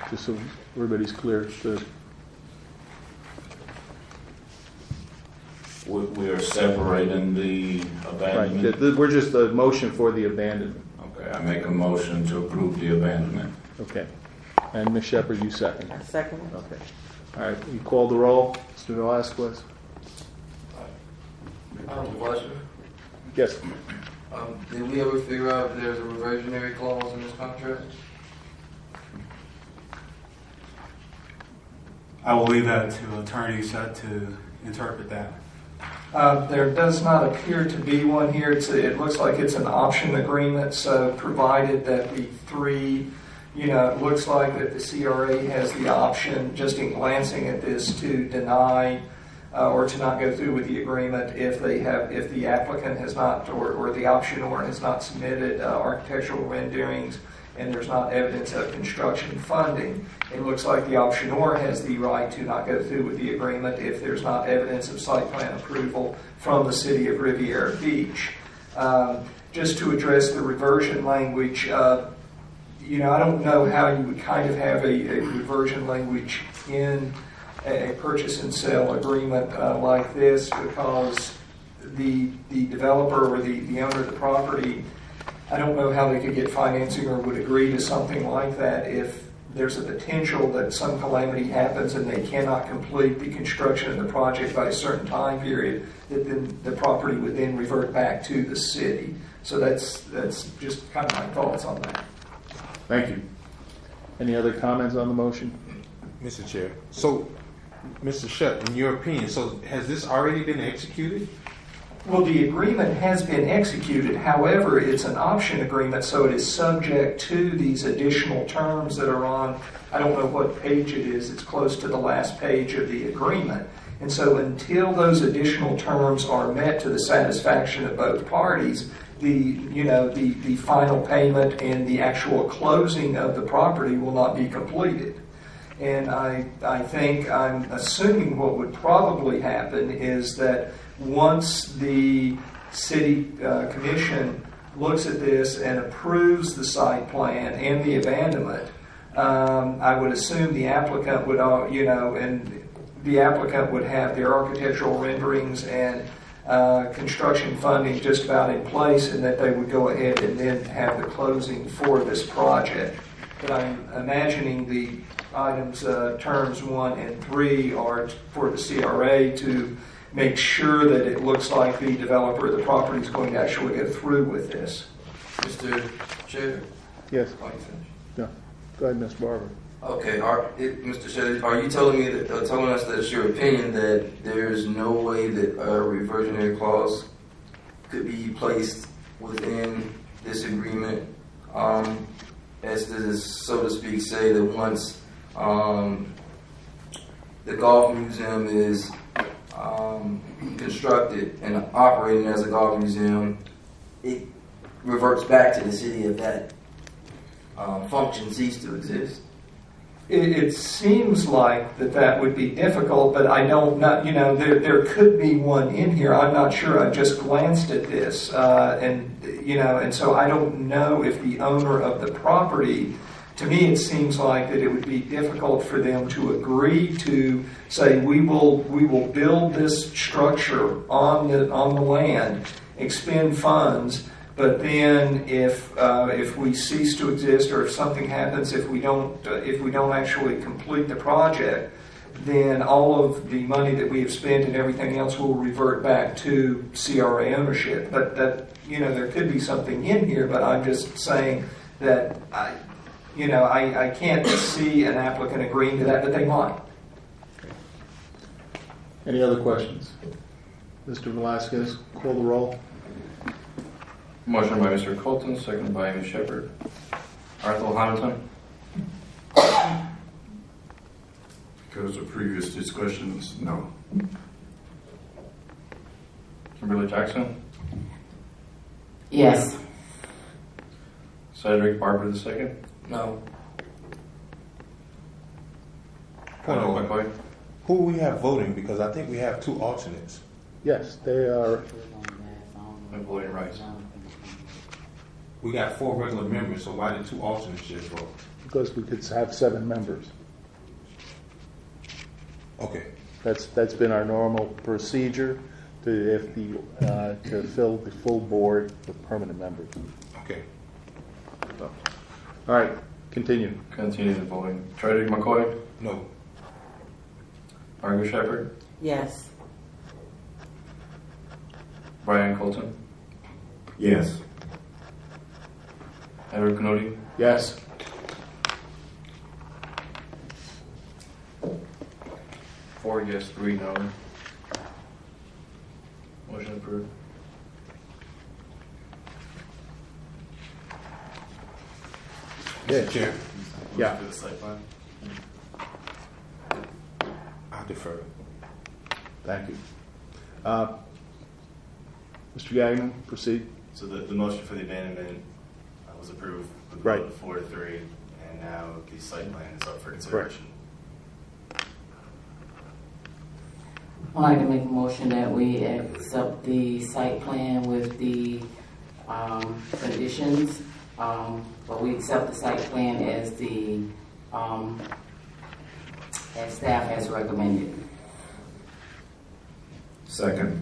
just so everybody's clear? We are separating the abandonment. Right. We're just a motion for the abandonment. Okay, I make a motion to approve the abandonment. Okay. And Ms. Shepherd, you second. I second. Okay. All right. You call the roll. Mr. Velasquez. Question? Yes. Did we ever figure out if there's a reversionary clause in this contract? I will leave that to attorneys to interpret that. There does not appear to be one here. It looks like it's an option agreement, so provided that the three, it looks like that the CRA has the option, just in glancing at this, to deny or to not go through with the agreement if the applicant has not, or the optionor has not submitted architectural renderings and there's not evidence of construction funding. It looks like the optionor has the right to not go through with the agreement if there's not evidence of site plan approval from the city of Riviera Beach. Just to address the reversion language, I don't know how you would kind of have a reversion language in a purchase and sale agreement like this, because the developer or the owner of the property, I don't know how they could get financing or would agree to something like that if there's a potential that some calamity happens and they cannot complete the construction of the project by a certain time period, that then the property would then revert back to the city. So that's just kind of my thoughts on that. Thank you. Any other comments on the motion? Mr. Chair. So, Mr. Shutt, in your opinion, so has this already been executed? Well, the agreement has been executed. However, it's an option agreement, so it is subject to these additional terms that are on, I don't know what page it is, it's close to the last page of the agreement. And so until those additional terms are met to the satisfaction of both parties, the final payment and the actual closing of the property will not be completed. And I think, I'm assuming what would probably happen is that once the city commission looks at this and approves the site plan and the abandonment, I would assume the applicant would, and the applicant would have their architectural renderings and construction funding just about in place, and that they would go ahead and then have the closing for this project. But I'm imagining the items, terms 1 and 3 are for the CRA to make sure that it looks like the developer of the property is going to actually go through with this. Mr. Chair? Yes. Yeah. Go ahead, Ms. Barber. Okay, Mr. Chair, are you telling me that, telling us that it's your opinion that there's no way that a reversionary clause could be placed within this agreement, as to, so to speak, say that once the golf museum is constructed and operating as a golf museum, it reverts back to the city if that function ceased to exist? It seems like that would be difficult, but I don't know, there could be one in here. I'm not sure. I just glanced at this, and so I don't know if the owner of the property, to me it seems like that it would be difficult for them to agree to say, we will build this structure on the land, expend funds, but then if we cease to exist, or if something happens, if we don't actually complete the project, then all of the money that we have spent and everything else will revert back to CRA ownership. But that, there could be something in here, but I'm just saying that I can't see an applicant agreeing to that, but they might. Any other questions? Mr. Velasquez, call the roll. Motion by Mr. Colton, seconded by Ms. Shepherd. Arthur Hamilton. Because of previous discussions, no. Kimberly Jackson. Yes. Cedric Barber II. No. McCoy. Who we have voting? Because I think we have 2 alternates. Yes, they are. Voting rights. We got 4 regular members, so why did 2 alternates just vote? Because we could have 7 members. Okay. That's been our normal procedure to fill the full board with permanent members. Okay. So, all right, continue. Continue the voting. Cedric McCoy. No. Margaret Shepherd. Yes. Brian Colton. Yes. Edward Knody. Yes. Four yes, 3 no. Motion approved. Mr. Chair, Yeah. For the site plan. I defer. Thank you. Mr. Gagnon, proceed. So the motion for the abandonment was approved with a Right. vote of 4-3, and now the site plan is up for consideration. I'd like to make a motion that we accept the site plan with the conditions, but we accept the site plan as as staff has recommended. Second.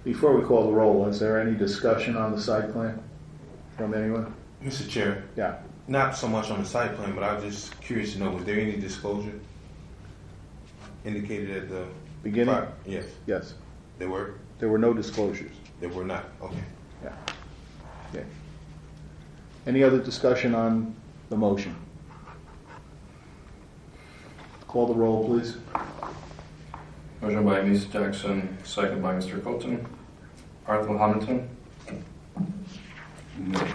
Before we call the roll, is there any discussion on the site plan from anyone? Mr. Chair, Yeah. not so much on the site plan, but I was just curious to know, was there any disclosure indicated at the Beginning? Yes. Yes. There were? There were no disclosures. There were not. Okay. Yeah. Okay. Any other discussion on the motion? Call the roll, please. Motion by Ms. Jackson, second by Mr. Colton. Arthur Hamilton. No.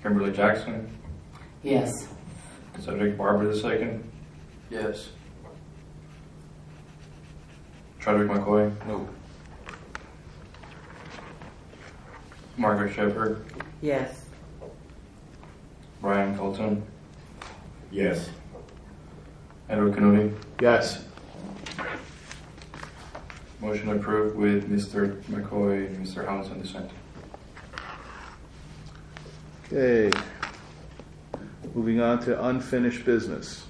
Kimberly Jackson. Yes. Cedric Barber II. Yes. Chadwick McCoy. No. Margaret Shepherd. Yes. Brian Colton. Yes. Edward Kennedy. Yes. Motion approved with Mr. McCoy and Mr. Hamilton dissenting. Okay. Moving on to unfinished business.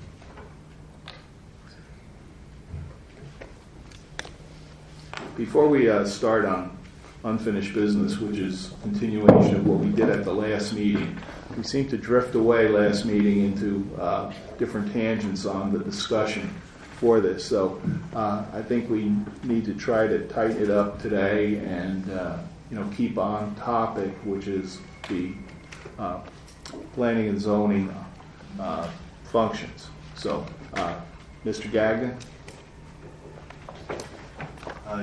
Before we start on unfinished business, which is continuation of what we did at the last meeting, we seemed to drift away last meeting into different tangents on the discussion for this. So I think we need to try to tighten it up today and keep on topic, which is the planning and zoning functions. So, Mr. Gagnon?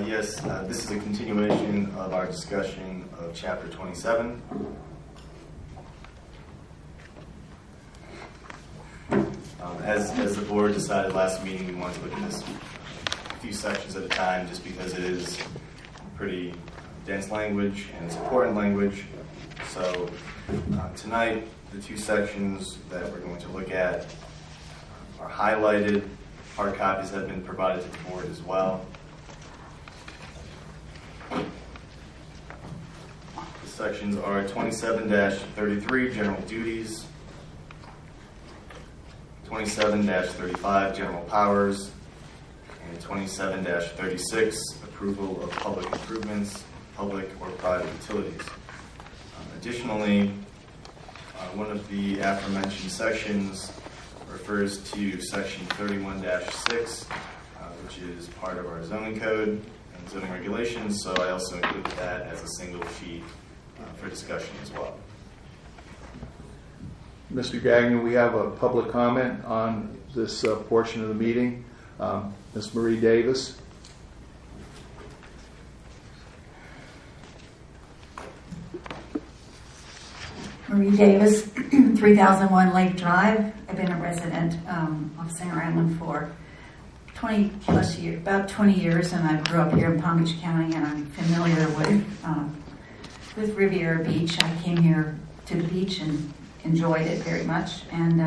Yes, this is a continuation of our discussion of Chapter 27. As the board decided last meeting, we wanted to look at this a few sections at a time just because it is pretty dense language and it's important language. So tonight, the two sections that we're going to look at are highlighted. Hard copies have been provided to the board as well. The sections are 27-33, General Duties, 27-35, General Powers, and 27-36, Approval of Public Improvements, Public or Private Utilities. Additionally, one of the aforementioned sections refers to Section 31-6, which is part of our zoning code and zoning regulations, so I also included that as a single sheet for discussion as well. Mr. Gagnon, we have a public comment on this portion of the meeting. Ms. Marie Davis. Marie Davis, 3001 Lake Drive. I've been a resident of Singer Island for 20 plus years, about 20 years, and I grew up here in Palm Beach County, and I'm familiar with Riviera Beach. I came here to the beach and enjoyed it very much, and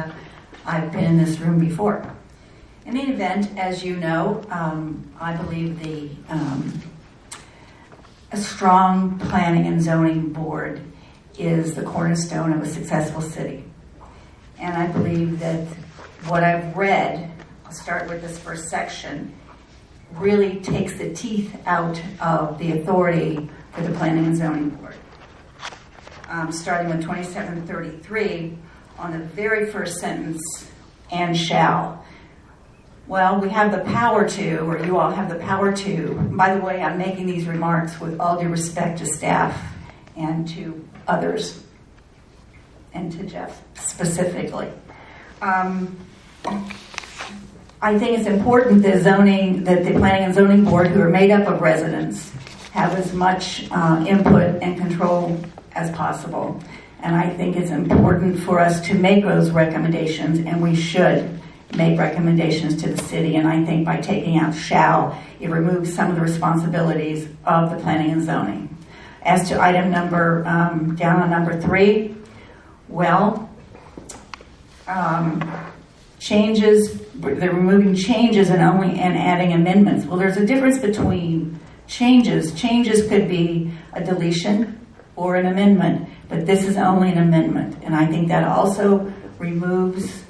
I've been in this room before. In any event, as you know, I believe a strong planning and zoning board is the cornerstone of a successful city. And I believe that what I've read, I'll start with this first section, really takes the teeth out of the authority for the planning and zoning board. Starting with 2733, on the very first sentence, and shall. Well, we have the power to, or you all have the power to. By the way, I'm making these remarks with all due respect to staff and to others, and to Jeff specifically. I think it's important that the planning and zoning board, who are made up of residents, have as much input and control as possible. And I think it's important for us to make those recommendations, and we should make recommendations to the city. And I think by taking out shall, it removes some of the responsibilities of the planning and zoning. As to item number, down on number 3, well, changes, they're removing changes and adding amendments. Well, there's a difference between changes. Changes could be a deletion or an amendment, but this is only an amendment. And I think that also removes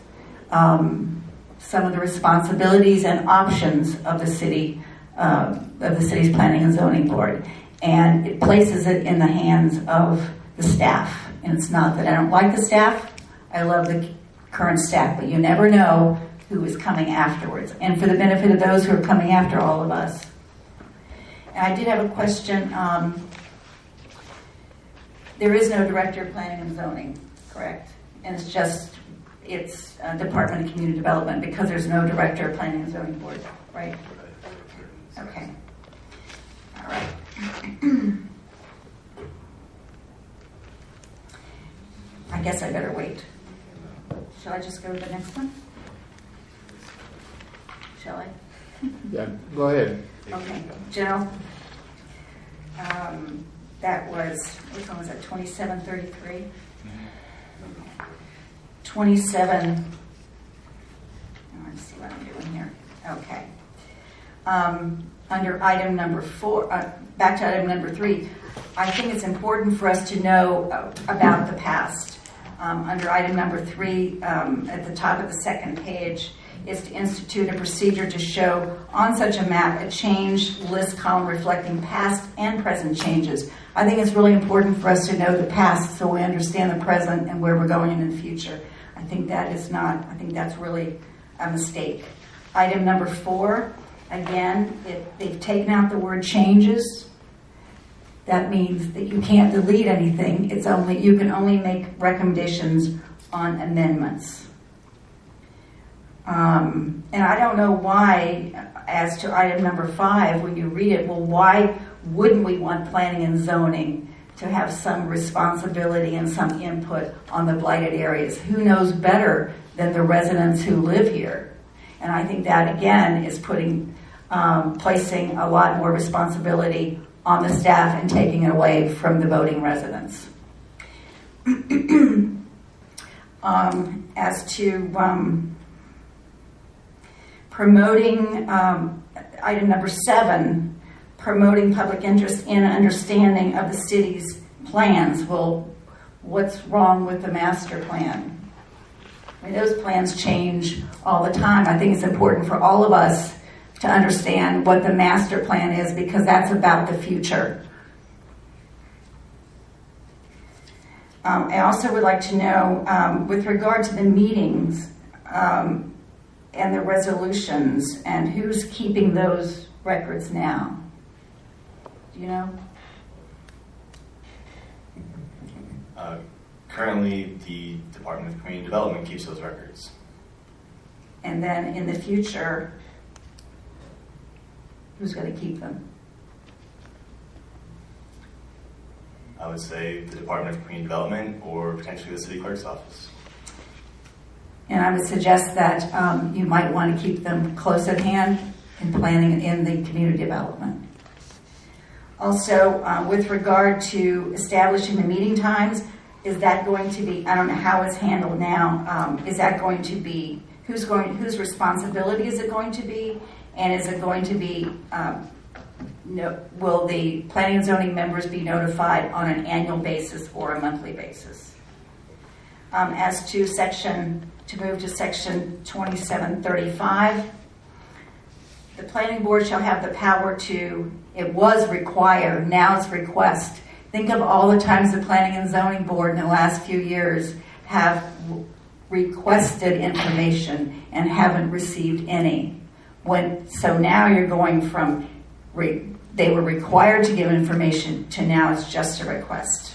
some of the responsibilities and options of the city, of the city's planning and zoning board. And it places it in the hands of the staff. And it's not that I don't like the staff. I love the current staff, but you never know who is coming afterwards. And for the benefit of those who are coming after all of us. And I did have a question. There is no director of planning and zoning, correct? And it's Department of Community Development, because there's no director of planning and zoning board, right? Okay. All right. I guess I better wait. Shall I just go to the next one? Shall I? Yeah, go ahead. Okay, General. That was, which one was that, 2733? 27, let's see what I'm doing here. Okay. Under item number 4, back to item number 3, I think it's important for us to know about the past. Under item number 3, at the top of the second page, is to institute a procedure to show on such a map a change list column reflecting past and present changes. I think it's really important for us to know the past so we understand the present and where we're going in the future. I think that's really a mistake. Item number 4, again, they've taken out the word changes. That means that you can't delete anything. You can only make recommendations on amendments. And I don't know why, as to item number 5, when you read it, well, why wouldn't we want planning and zoning to have some responsibility and some input on the blighted areas? Who knows better than the residents who live here? And I think that, again, is placing a lot more responsibility on the staff and taking it away from the voting residents. As to promoting, item number 7, promoting public interest in understanding of the city's plans. Well, what's wrong with the master plan? I mean, those plans change all the time. I think it's important for all of us to understand what the master plan is, because that's about the future. I also would like to know, with regard to the meetings and the resolutions, and who's keeping those records now? Do you know? Currently, the Department of Community Development keeps those records. And then in the future, who's going to keep them? I would say the Department of Community Development or potentially the City Clerk's Office. And I would suggest that you might want to keep them close at hand in planning in the community development. Also, with regard to establishing the meeting times, is that going to be, I don't know how it's handled now, is that going to be, whose responsibility is it going to be? And is it going to be, will the planning and zoning members be notified on an annual basis or a monthly basis? As to move to section 2735, the planning board shall have the power to, it was require, now it's request. Think of all the times the planning and zoning board in the last few years have requested information and haven't received any. So now you're going from they were required to give information to now it's just a request.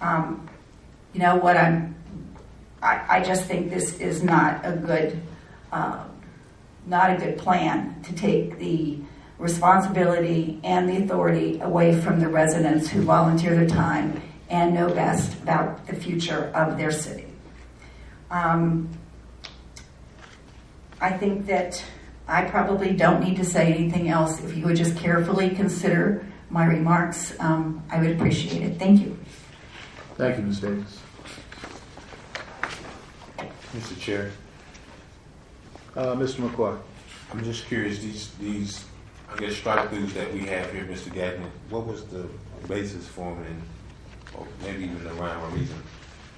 You know what I just think this is not a good plan to take the responsibility and the authority away from the residents who volunteer their time and know best about the future of their city. I think that I probably don't need to say anything else. If you would just carefully consider my remarks, I would appreciate it. Thank you. Thank you, Ms. Davis. Mr. Chair, Mr. McCoy. I'm just curious, these I guess strike-throughs that we have here, Mr. Gagnon, what was the basis for them, and or maybe even the rhyme or reason?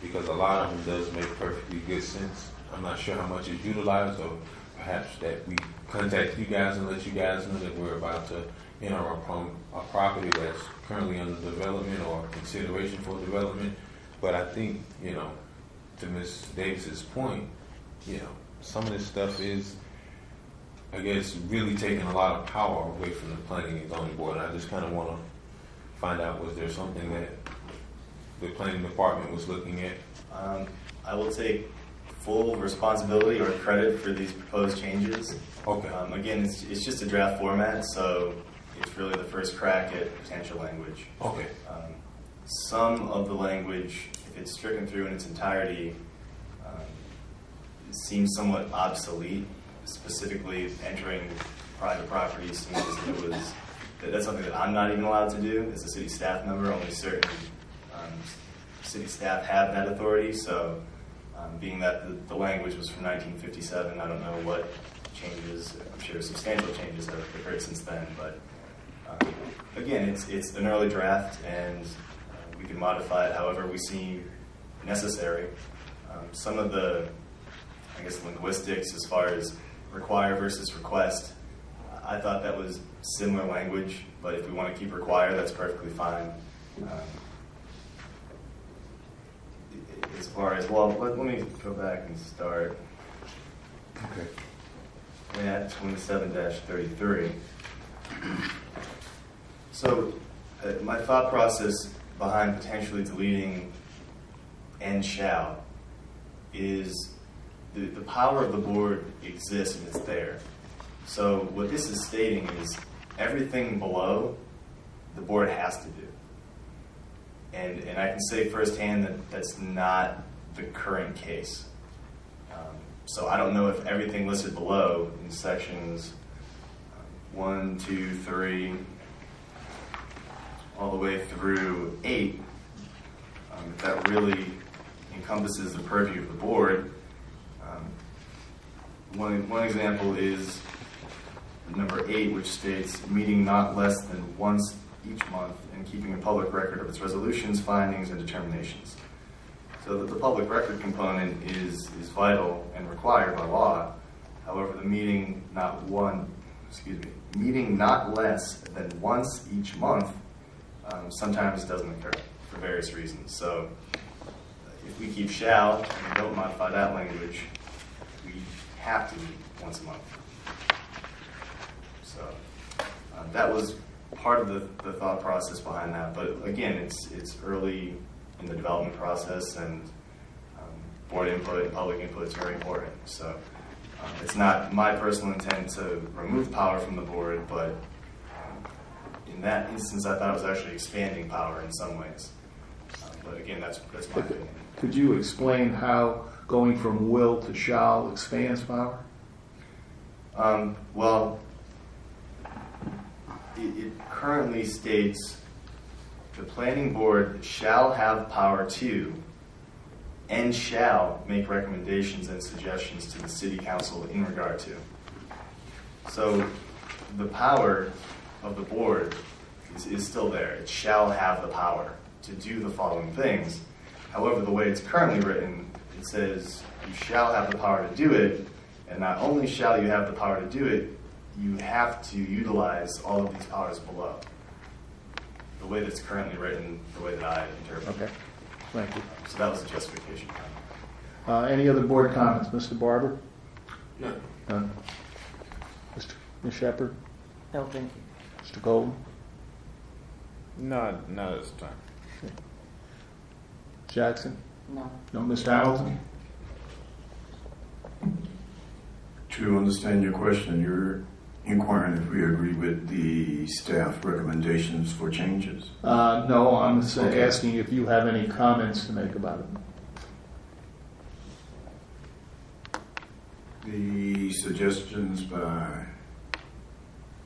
Because a lot of them does make perfectly good sense. I'm not sure how much is utilized, or perhaps that we contact you guys and let you guys know that we're about to enter a property that's currently under development or consideration for development. But I think, to Ms. Davis's point, some of this stuff is, I guess, really taking a lot of power away from the planning and zoning board. And I just kind of want to find out, was there something that the planning department was looking at? I will take full responsibility or credit for these proposed changes. Okay. Again, it's just a draft format, so it's really the first crack at potential language. Okay. Some of the language, if it's stricken through in its entirety, seems somewhat obsolete. Specifically, entering private property seems as if it was, that's something that I'm not even allowed to do as a city staff member. Only certain city staff have that authority. So, being that the language was from 1957, I don't know what changes. I'm sure substantial changes have occurred since then. But again, it's an early draft, and we can modify it however we see necessary. Some of the, I guess, linguistics as far as require versus request, I thought that was similar language, but if we want to keep require, that's perfectly fine. As far as, well, let me go back and start. Okay. At 27-33. So, my thought process behind potentially deleting "and shall" is the power of the board exists and it's there. So what this is stating is everything below the board has to do. And I can say firsthand that that's not the current case. So I don't know if everything listed below in sections 1, 2, 3, all the way through 8, if that really encompasses the purview of the board. One example is number 8, which states meeting not less than once each month and keeping a public record of its resolutions, findings, and determinations. So that the public record component is vital and required by law. However, the meeting not less than once each month sometimes doesn't occur for various reasons. So if we keep shall and don't modify that language, we have to meet once a month. So that was part of the thought process behind that. But again, it's early in the development process, and board input and public input is very important. So it's not my personal intent to remove power from the board, but in that instance, I thought it was actually expanding power in some ways. But again, that's my opinion. Could you explain how going from will to shall expands power? Well, it currently states the planning board shall have power to and shall make recommendations and suggestions to the city council in regard to. So the power of the board is still there. It shall have the power to do the following things. However, the way it's currently written, it says you shall have the power to do it, and not only shall you have the power to do it, you have to utilize all of these powers below. The way that's currently written, the way that I interpret it. Okay, thank you. So that was the justification. Any other board comments? Mr. Barber? No. None. Ms. Shepherd? No, thank you. Mr. Golden? Not at this time. Jackson? No. No, Mr. Hamilton? To understand your question, you're inquiring if we agree with the staff recommendations for changes? No, I'm asking if you have any comments to make about it. The suggestions by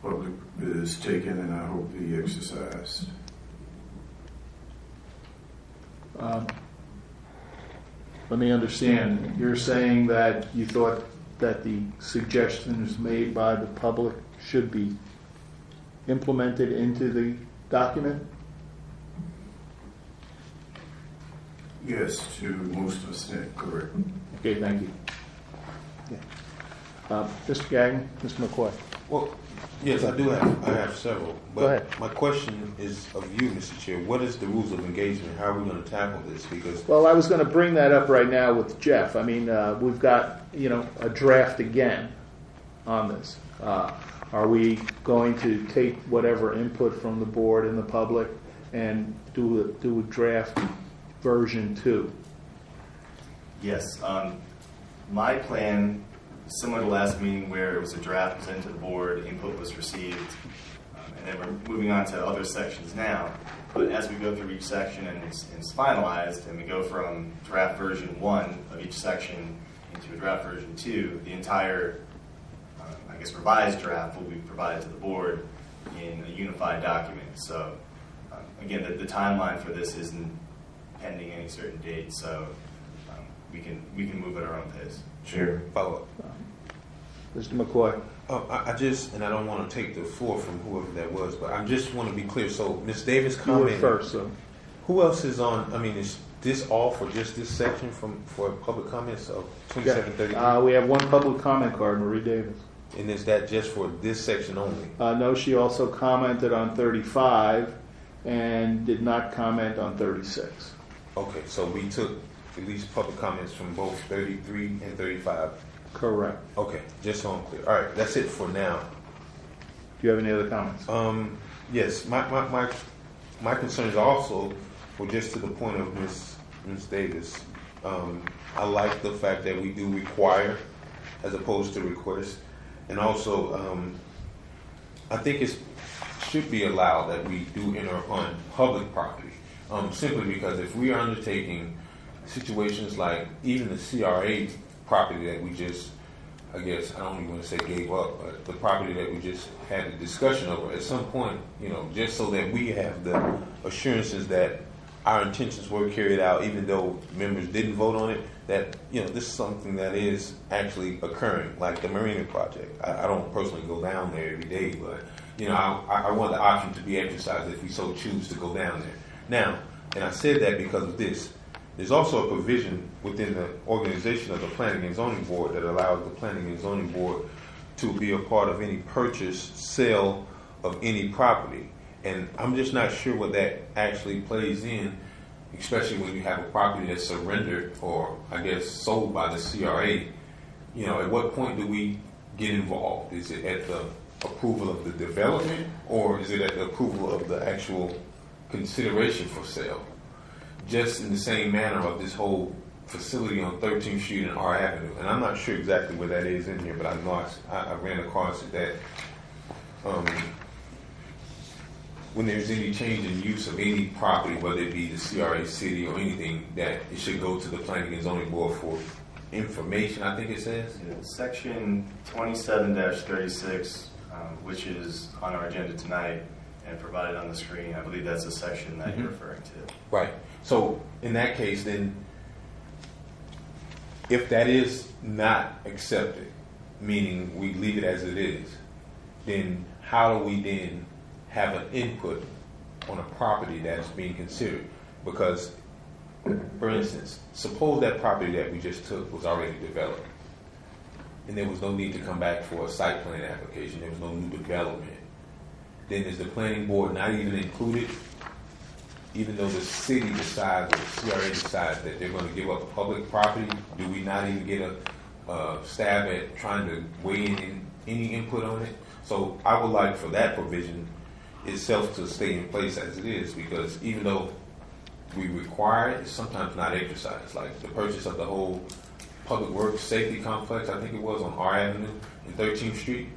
public is taken and I hope be exercised. Let me understand. You're saying that you thought that the suggestions made by the public should be implemented into the document? Yes, to most extent, correct. Okay, thank you. Yeah. Mr. Gagnon, Mr. McCoy. Well, yes, I have several. But Go ahead. My question is of you, Mr. Chair. What is the rules of engagement? How are we going to tackle this? Because Well, I was going to bring that up right now with Jeff. I mean, we've got, a draft again on this. Are we going to take whatever input from the board and the public and do a draft version 2? Yes. My plan, similar to last meeting where it was a draft presented to the board, input was received, and then we're moving on to other sections now. But as we go through each section and it's finalized, and we go from draft version 1 of each section into a draft version 2, the entire, revised draft will be provided to the board in a unified document. So, again, the timeline for this isn't pending any certain date, so we can move at our own pace. Chair, follow up. Mr. McCoy. I just, and I don't want to take the floor from whoever that was, but I just want to be clear. So, Ms. Davis You were commented. first, so. Who else is on? I mean, is this all for just this section for public comments of 2733? We have one public comment card, Marie Davis. And is that just for this section only? No, she also commented on 35 and did not comment on 36. Okay, so we took at least public comments from both 33 and 35. Correct. Okay, just so I'm clear. All right, that's it for now. Do you have any other comments? Yes, my concerns also were just to the point of Ms. Davis. I like the fact that we do require as opposed to request. And also, I think it should be allowed that we do enter on public property, simply because if we are undertaking situations like even the CRA property that we just, I guess, I don't even want to say gave up, but the property that we just had a discussion over, at some point, just so that we have the assurances that our intentions were carried out, even though members didn't vote on it, that, this is something that is actually occurring, like the Marina project. I don't personally go down there every day, but, I want the option to be exercised if we so choose to go down there. Now, and I said that because of this. There's also a provision within the organization of the Planning and Zoning Board that allows the Planning and Zoning Board to be a part of any purchase, sale of any property. And I'm just not sure what that actually plays in, especially when you have a property that's surrendered or, I guess, sold by the CRA. At what point do we get involved? Is it at the approval of the development, or is it at the approval of the actual consideration for sale? Just in the same manner of this whole facility on 13th Street and R Avenue. And I'm not sure exactly where that is in here, but I know I ran across it that when there's any change in use of any property, whether it be the CRA city or anything, that it should go to the Planning and Zoning Board for information, I think it says. Yeah, section 27-36, which is on our agenda tonight and provided on the screen, I believe that's the section that you're referring to. Right. So in that case, then, if that is not accepted, meaning we leave it as it is, then how do we then have an input on a property that's being considered? Because, for instance, suppose that property that we just took was already developed, and there was no need to come back for a site plan application, there was no new development. Then is the planning board not even included, even though the city decides or the CRA decides that they're going to give up public property? Do we not even get a stab at trying to weigh in any input on it? So I would like for that provision itself to stay in place as it is, because even though we require it, it's sometimes not exercised. Like the purchase of the whole public works safety complex, I think it was on R Avenue and 13th Street,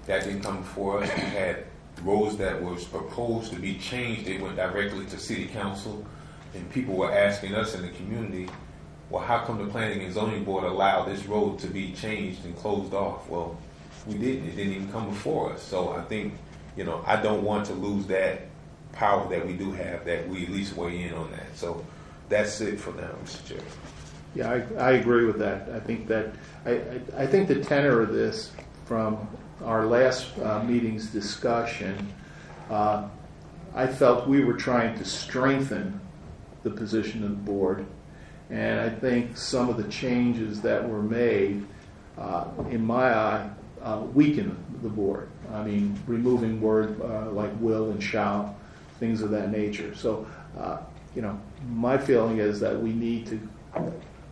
that didn't come before us. We had roads that was proposed to be changed. They went directly to city council, and people were asking us in the community, well, how come the Planning and Zoning Board allowed this road to be changed and closed off? Well, we didn't. It didn't even come before us. So I think, I don't want to lose that power that we do have, that we at least weigh in on that. So that's it for now, Mr. Chair. Yeah, I agree with that. I think that I think the tenor of this from our last meeting's discussion, I felt we were trying to strengthen the position of the board, and I think some of the changes that were made, in my eye, weaken the board. I mean, removing words like will and shall, things of that nature. So, my feeling is that we need to,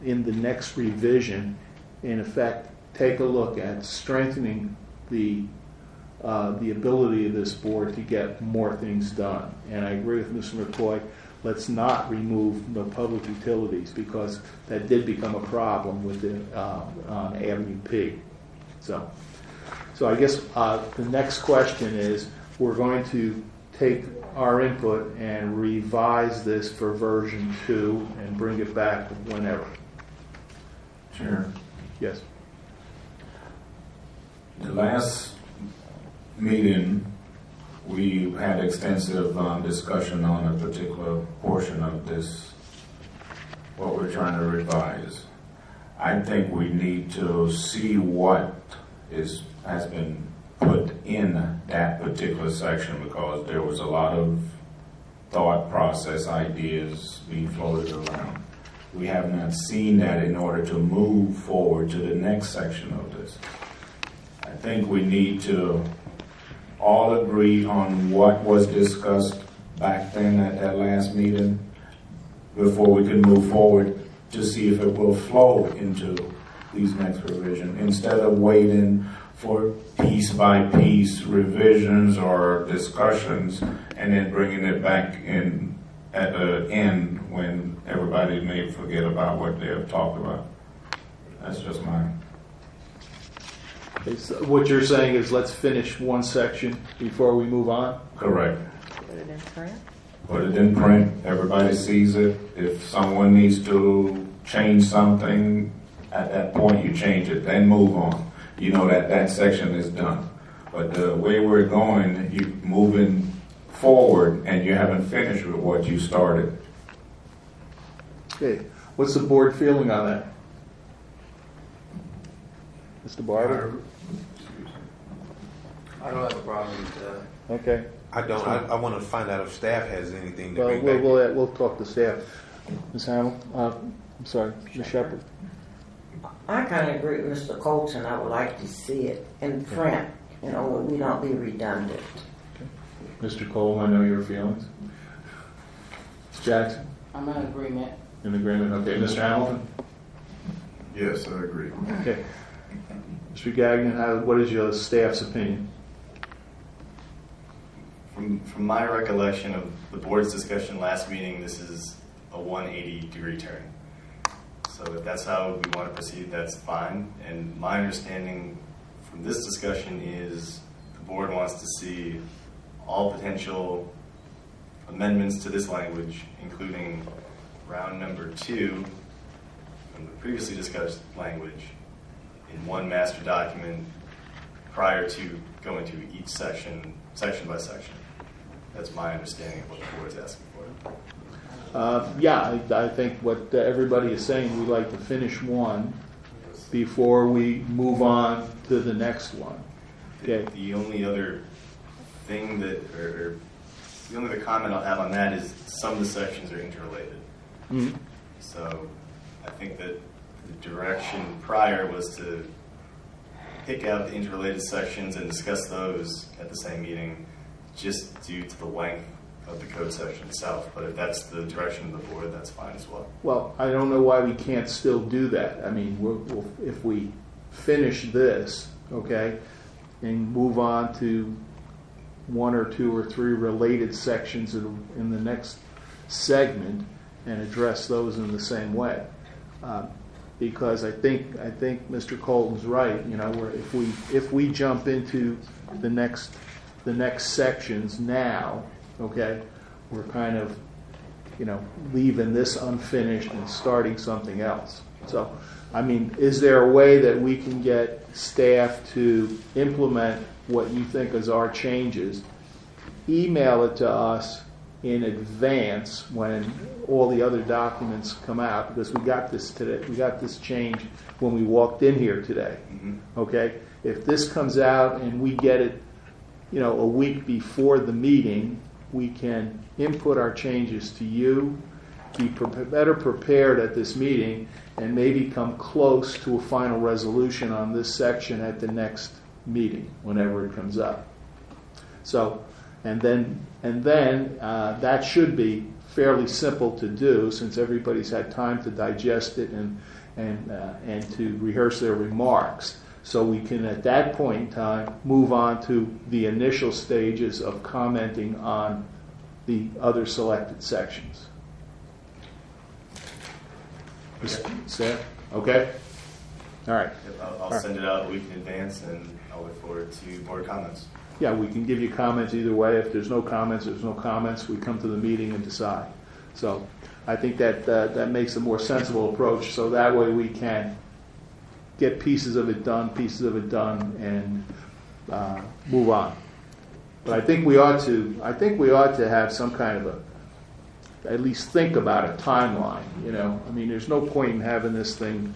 in the next revision, in effect, take a look at strengthening the ability of this board to get more things done. And I agree with Mr. McCoy. let's not remove the public utilities, because that did become a problem with the on Avenue P. So I guess the next question is, we're going to take our input and revise this for version 2 and bring it back whenever. Chair, Yes. the last meeting, we had extensive discussion on a particular portion of this, what we're trying to revise. I think we need to see what has been put in that particular section, because there was a lot of thought process, ideas being floated around. We have not seen that in order to move forward to the next section of this. I think we need to all agree on what was discussed back then at that last meeting before we can move forward to see if it will flow into these next revisions, instead of waiting for piece by piece revisions or discussions and then bringing it back in at the end when everybody may forget about what they have talked about. That's just mine. So what you're saying is, let's finish one section before we move on? Correct. Put it in print. Put it in print, everybody sees it. If someone needs to change something, at that point you change it, then move on. You know that section is done. But the way we're going, you're moving forward and you haven't finished with what you started. Okay. What's the board feeling on that? Mr. Barber? I don't have a problem with that. Okay. I don't. I want to find out if staff has anything to Well, bring back. we'll talk to staff. Ms. Hamill? I'm sorry, Ms. Shepherd? I kind of agree with Mr. Colton. I would like to see it in print, you know, where we don't be redundant. Mr. Cole, I know your feelings. Ms. Jackson? I'm in agreement. In agreement? Okay. Mr. Hamilton? Yes, I agree. Okay. Mr. Gagnon, what is your staff's opinion? From my recollection of the board's discussion last meeting, this is a 180-degree turn. So if that's how we want to proceed, that's fine. And my understanding from this discussion is the board wants to see all potential amendments to this language, including round number 2 from the previously discussed language, in one master document prior to going to each section by section. That's my understanding of what the board is asking for. I think what everybody is saying, we'd like to finish one before we move on to the next one. Okay. The only other thing that, or the only other comment I'll have on that is some of the sections are interrelated. Mm-hmm. So I think that the direction prior was to pick out the interrelated sections and discuss those at the same meeting, just due to the length of the code section itself. But if that's the direction of the board, that's fine as well. Well, I don't know why we can't still do that. I mean, if we finish this, okay, and move on to 1 or 2 or 3 related sections in the next segment and address those in the same way. Because I think Mr. Colton's right. You know, where if we jump into the next sections now, okay, we're kind of, you know, leaving this unfinished and starting something else. So, I mean, is there a way that we can get staff to implement what you think is our changes, email it to us in advance when all the other documents come out? Because we got this today. We got this change when we walked in here today. Mm-hmm. Okay? If this comes out and we get it, you know, a week before the meeting, we can input our changes to you, be better prepared at this meeting, and maybe come close to a final resolution on this section at the next meeting, whenever it comes up. So, and then that should be fairly simple to do, since everybody's had time to digest it and to rehearse their remarks. So we can, at that point in time, move on to the initial stages of commenting on the other selected sections. Staff? Okay? All right. I'll send it out a week in advance, and I'll look forward to board comments. Yeah, we can give you comments either way. If there's no comments, there's no comments. We come to the meeting and decide. So I think that makes a more sensible approach, so that way we can get pieces of it done, and move on. But I think we ought to have some kind of at least think about a timeline. I mean, there's no point in having this thing,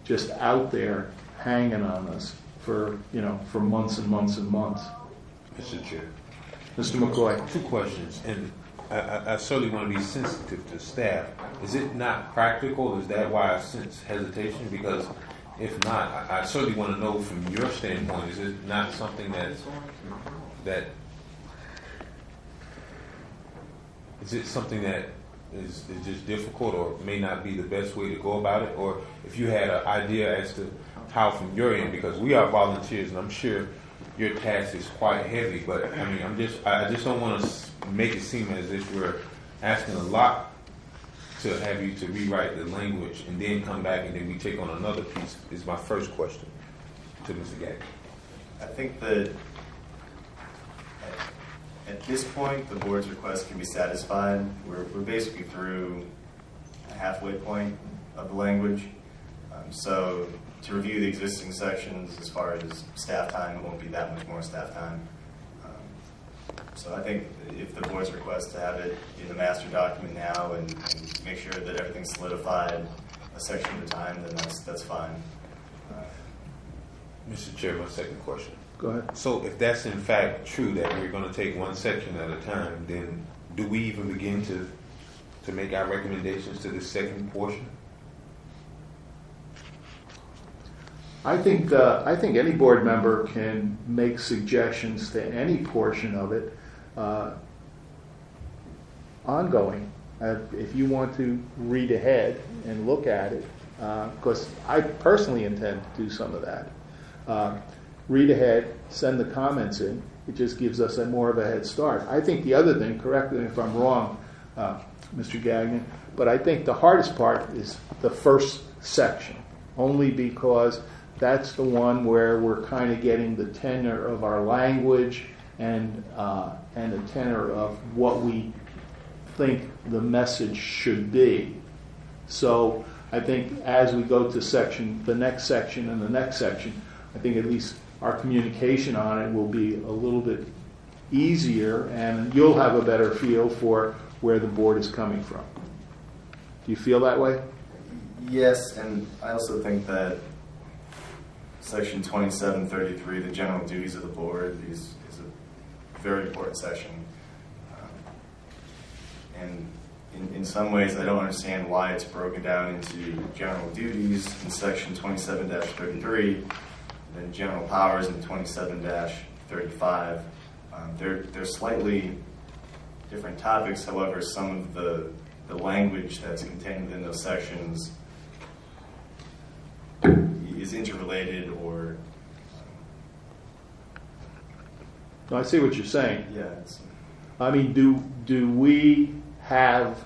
just out there hanging on us for months and months and months. Mr. Chair. Mr. McCoy. 2 questions, and I certainly want to be sensitive to staff. Is it not practical? Is that why I sense hesitation? Because if not, I certainly want to know from your standpoint, is it not something that is it something that is just difficult or may not be the best way to go about it? Or if you had an idea as to how from your end, because we are volunteers and I'm sure your task is quite heavy, but I mean, I just don't want to make it seem as if we're asking a lot to have you to rewrite the language and then come back and then we take on another piece, is my first question to Mr. Gagnon. I think that at this point, the board's request can be satisfied. We're basically through a halfway point of the language. So to review the existing sections as far as staff time, it won't be that much more staff time. So I think if the board's request to have it in the master document now and make sure that everything's solidified a section at a time, then that's fine. Mr. Chair, my second question. Go ahead. So if that's in fact true that we're going to take one section at a time, then do we even begin to make our recommendations to this second portion? I think any board member can make suggestions to any portion of it ongoing. If you want to read ahead and look at it, because I personally intend to do some of that. Read ahead, send the comments in. It just gives us more of a head start. I think the other thing, correct me if I'm wrong, Mr. Gagnon, but I think the hardest part is the first section, only because that's the one where we're kind of getting the tenor of our language and the tenor of what we think the message should be. So I think as we go to the next section and the next section, I think at least our communication on it will be a little bit easier and you'll have a better feel for where the board is coming from. Do you feel that way? Yes, and I also think that Section 2733, the general duties of the board, is a very important section. And in some ways, I don't understand why it's broken down into general duties in Section 27-33, then general powers in 27-35. They're slightly different topics. However, some of the language that's contained within those sections is interrelated or... I see what you're saying. Yeah. I mean, do we have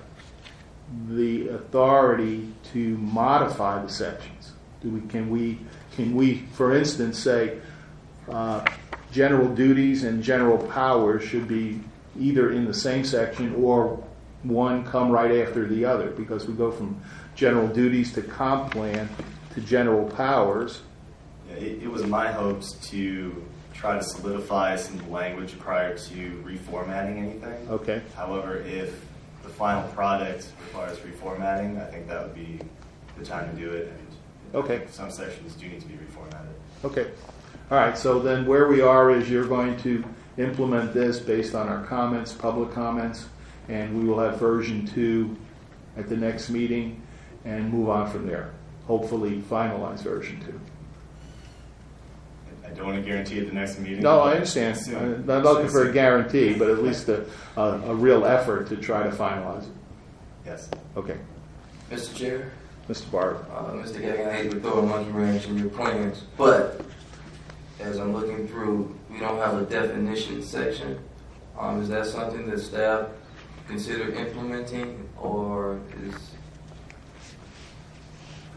the authority to modify the sections? Can we, for instance, say general duties and general powers should be either in the same section or one come right after the other, because we go from general duties to comp plan to general powers. Yeah, it was my hopes to try to solidify some language prior to reformatting anything. Okay. However, if the final product requires reformatting, I think that would be the time to do it. And okay. Some sections do need to be reformatted. Okay. All right. So then where we are is you're going to implement this based on our comments, public comments, and we will have version 2 at the next meeting and move on from there. Hopefully finalize version 2. I don't want to guarantee at the next meeting. No, I understand. I'm not looking for a guarantee, but at least a real effort to try to finalize it. Yes. Okay. Mr. Chair? Mr. Barber. Mr. Gagnon, I hate to throw a monkey wrench in your plans, but as I'm looking through, we don't have a definition section. Is that something that staff consider implementing, or is...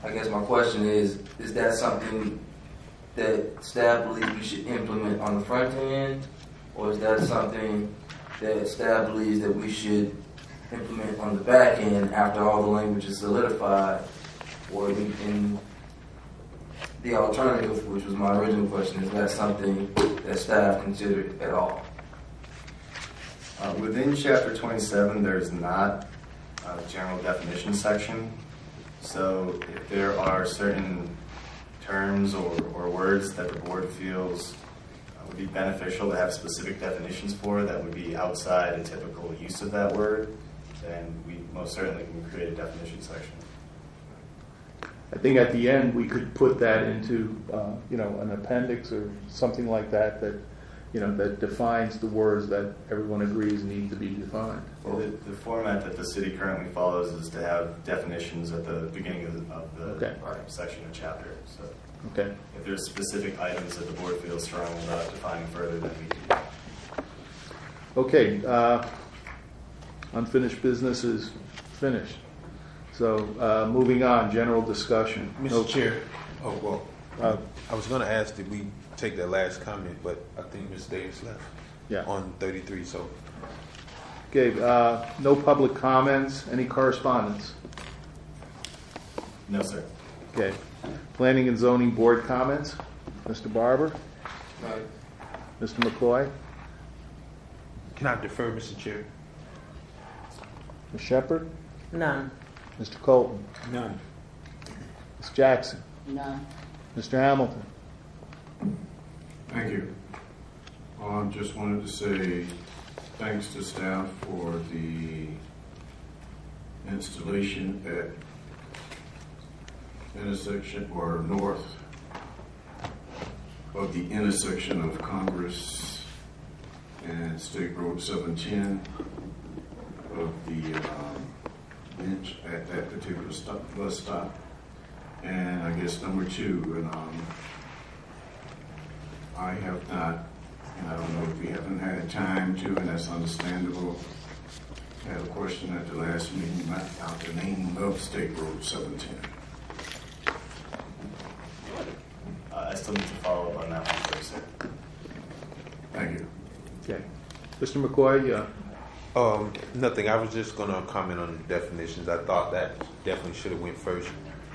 I guess my question is that something that staff believes we should implement on the front end, or is that something that staff believes that we should implement on the back end after all the language is solidified, or in the alternative, which was my original question, is that something that staff considered at all? Within Chapter 27, there's not a general definition section. So if there are certain terms or words that the board feels would be beneficial to have specific definitions for that would be outside a typical use of that word, then we most certainly can create a definition section. I think at the end we could put that into, an appendix or something like that, that defines the words that everyone agrees need to be defined. Well, the format that the city currently follows is to have definitions at the beginning of the section or chapter. So if there's specific items that the board feels strongly about defining further, then we do. Okay, unfinished business is finished. So moving on, general discussion. Mr. Chair. Oh, well, I was going to ask did we take that last comment, but I think Ms. Davis left on 33. So, okay, no public comments. Any correspondence? No, sir. Okay, planning and zoning board comments. Mr. Barber, Mr. McCoy, can I defer, Mr. Chair? Ms. Shepherd, None. Mr. Colton, None. Ms. Jackson, None. Mr. Hamilton. Thank you. I just wanted to say thanks to staff for the installation at intersection or north of the intersection of Congress and State Road 710 of the bench at that particular bus stop. And I guess number two, and I have not, and I don't know if we haven't had time to, and that's understandable. I had a question at the last meeting about the name of State Road 710. I still need to follow up on that one first, sir. Thank you. Okay, Mr. McCoy. Nothing. I was just going to comment on the definitions. I thought that definitely should have went first.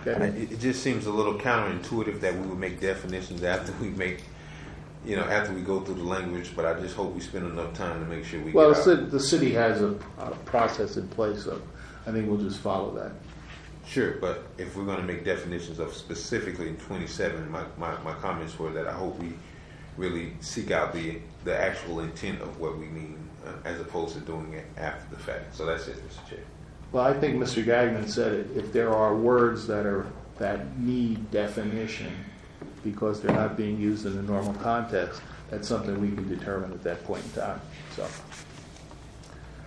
Okay. It just seems a little counterintuitive that we would make definitions after we make, after we go through the language. But I just hope we spend enough time to make sure we. Well, the city has a process in place, so I think we'll just follow that. Sure, but if we're going to make definitions of specifically in 27, my comments were that I hope we really seek out the actual intent of what we mean, as opposed to doing it after the fact. So that's it, Mr. Chair. Well, I think Mr. Gagnon said it. If there are words that need definition because they're not being used in the normal context, that's something we can determine at that point in time. So,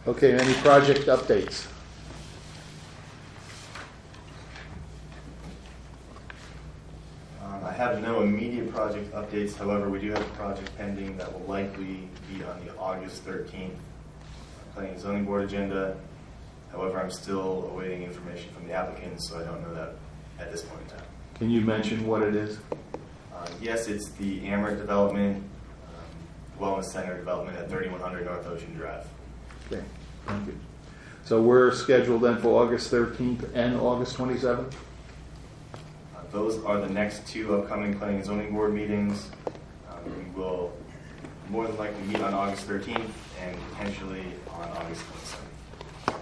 okay, any project updates? I have no immediate project updates. However, we do have a project pending that will likely be on the August 13th Planning and Zoning Board agenda. However, I'm still awaiting information from the applicants, so I don't know that at this point in time. Can you mention what it is? Yes, it's the Amrit Development, Wellness Center Development at 3100 North Ocean Drive. Okay, thank you. So we're scheduled then for August 13th and August 27th? Those are the next two upcoming Planning and Zoning Board meetings. We will more than likely meet on August 13th and potentially on August 27th.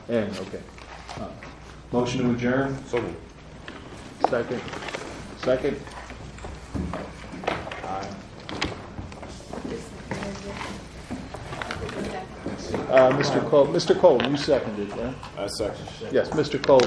And, okay. Motion to adjourn? So moved. Second. Second? Mr. Cole, you seconded, yeah? I second. Yes, Mr. Cole.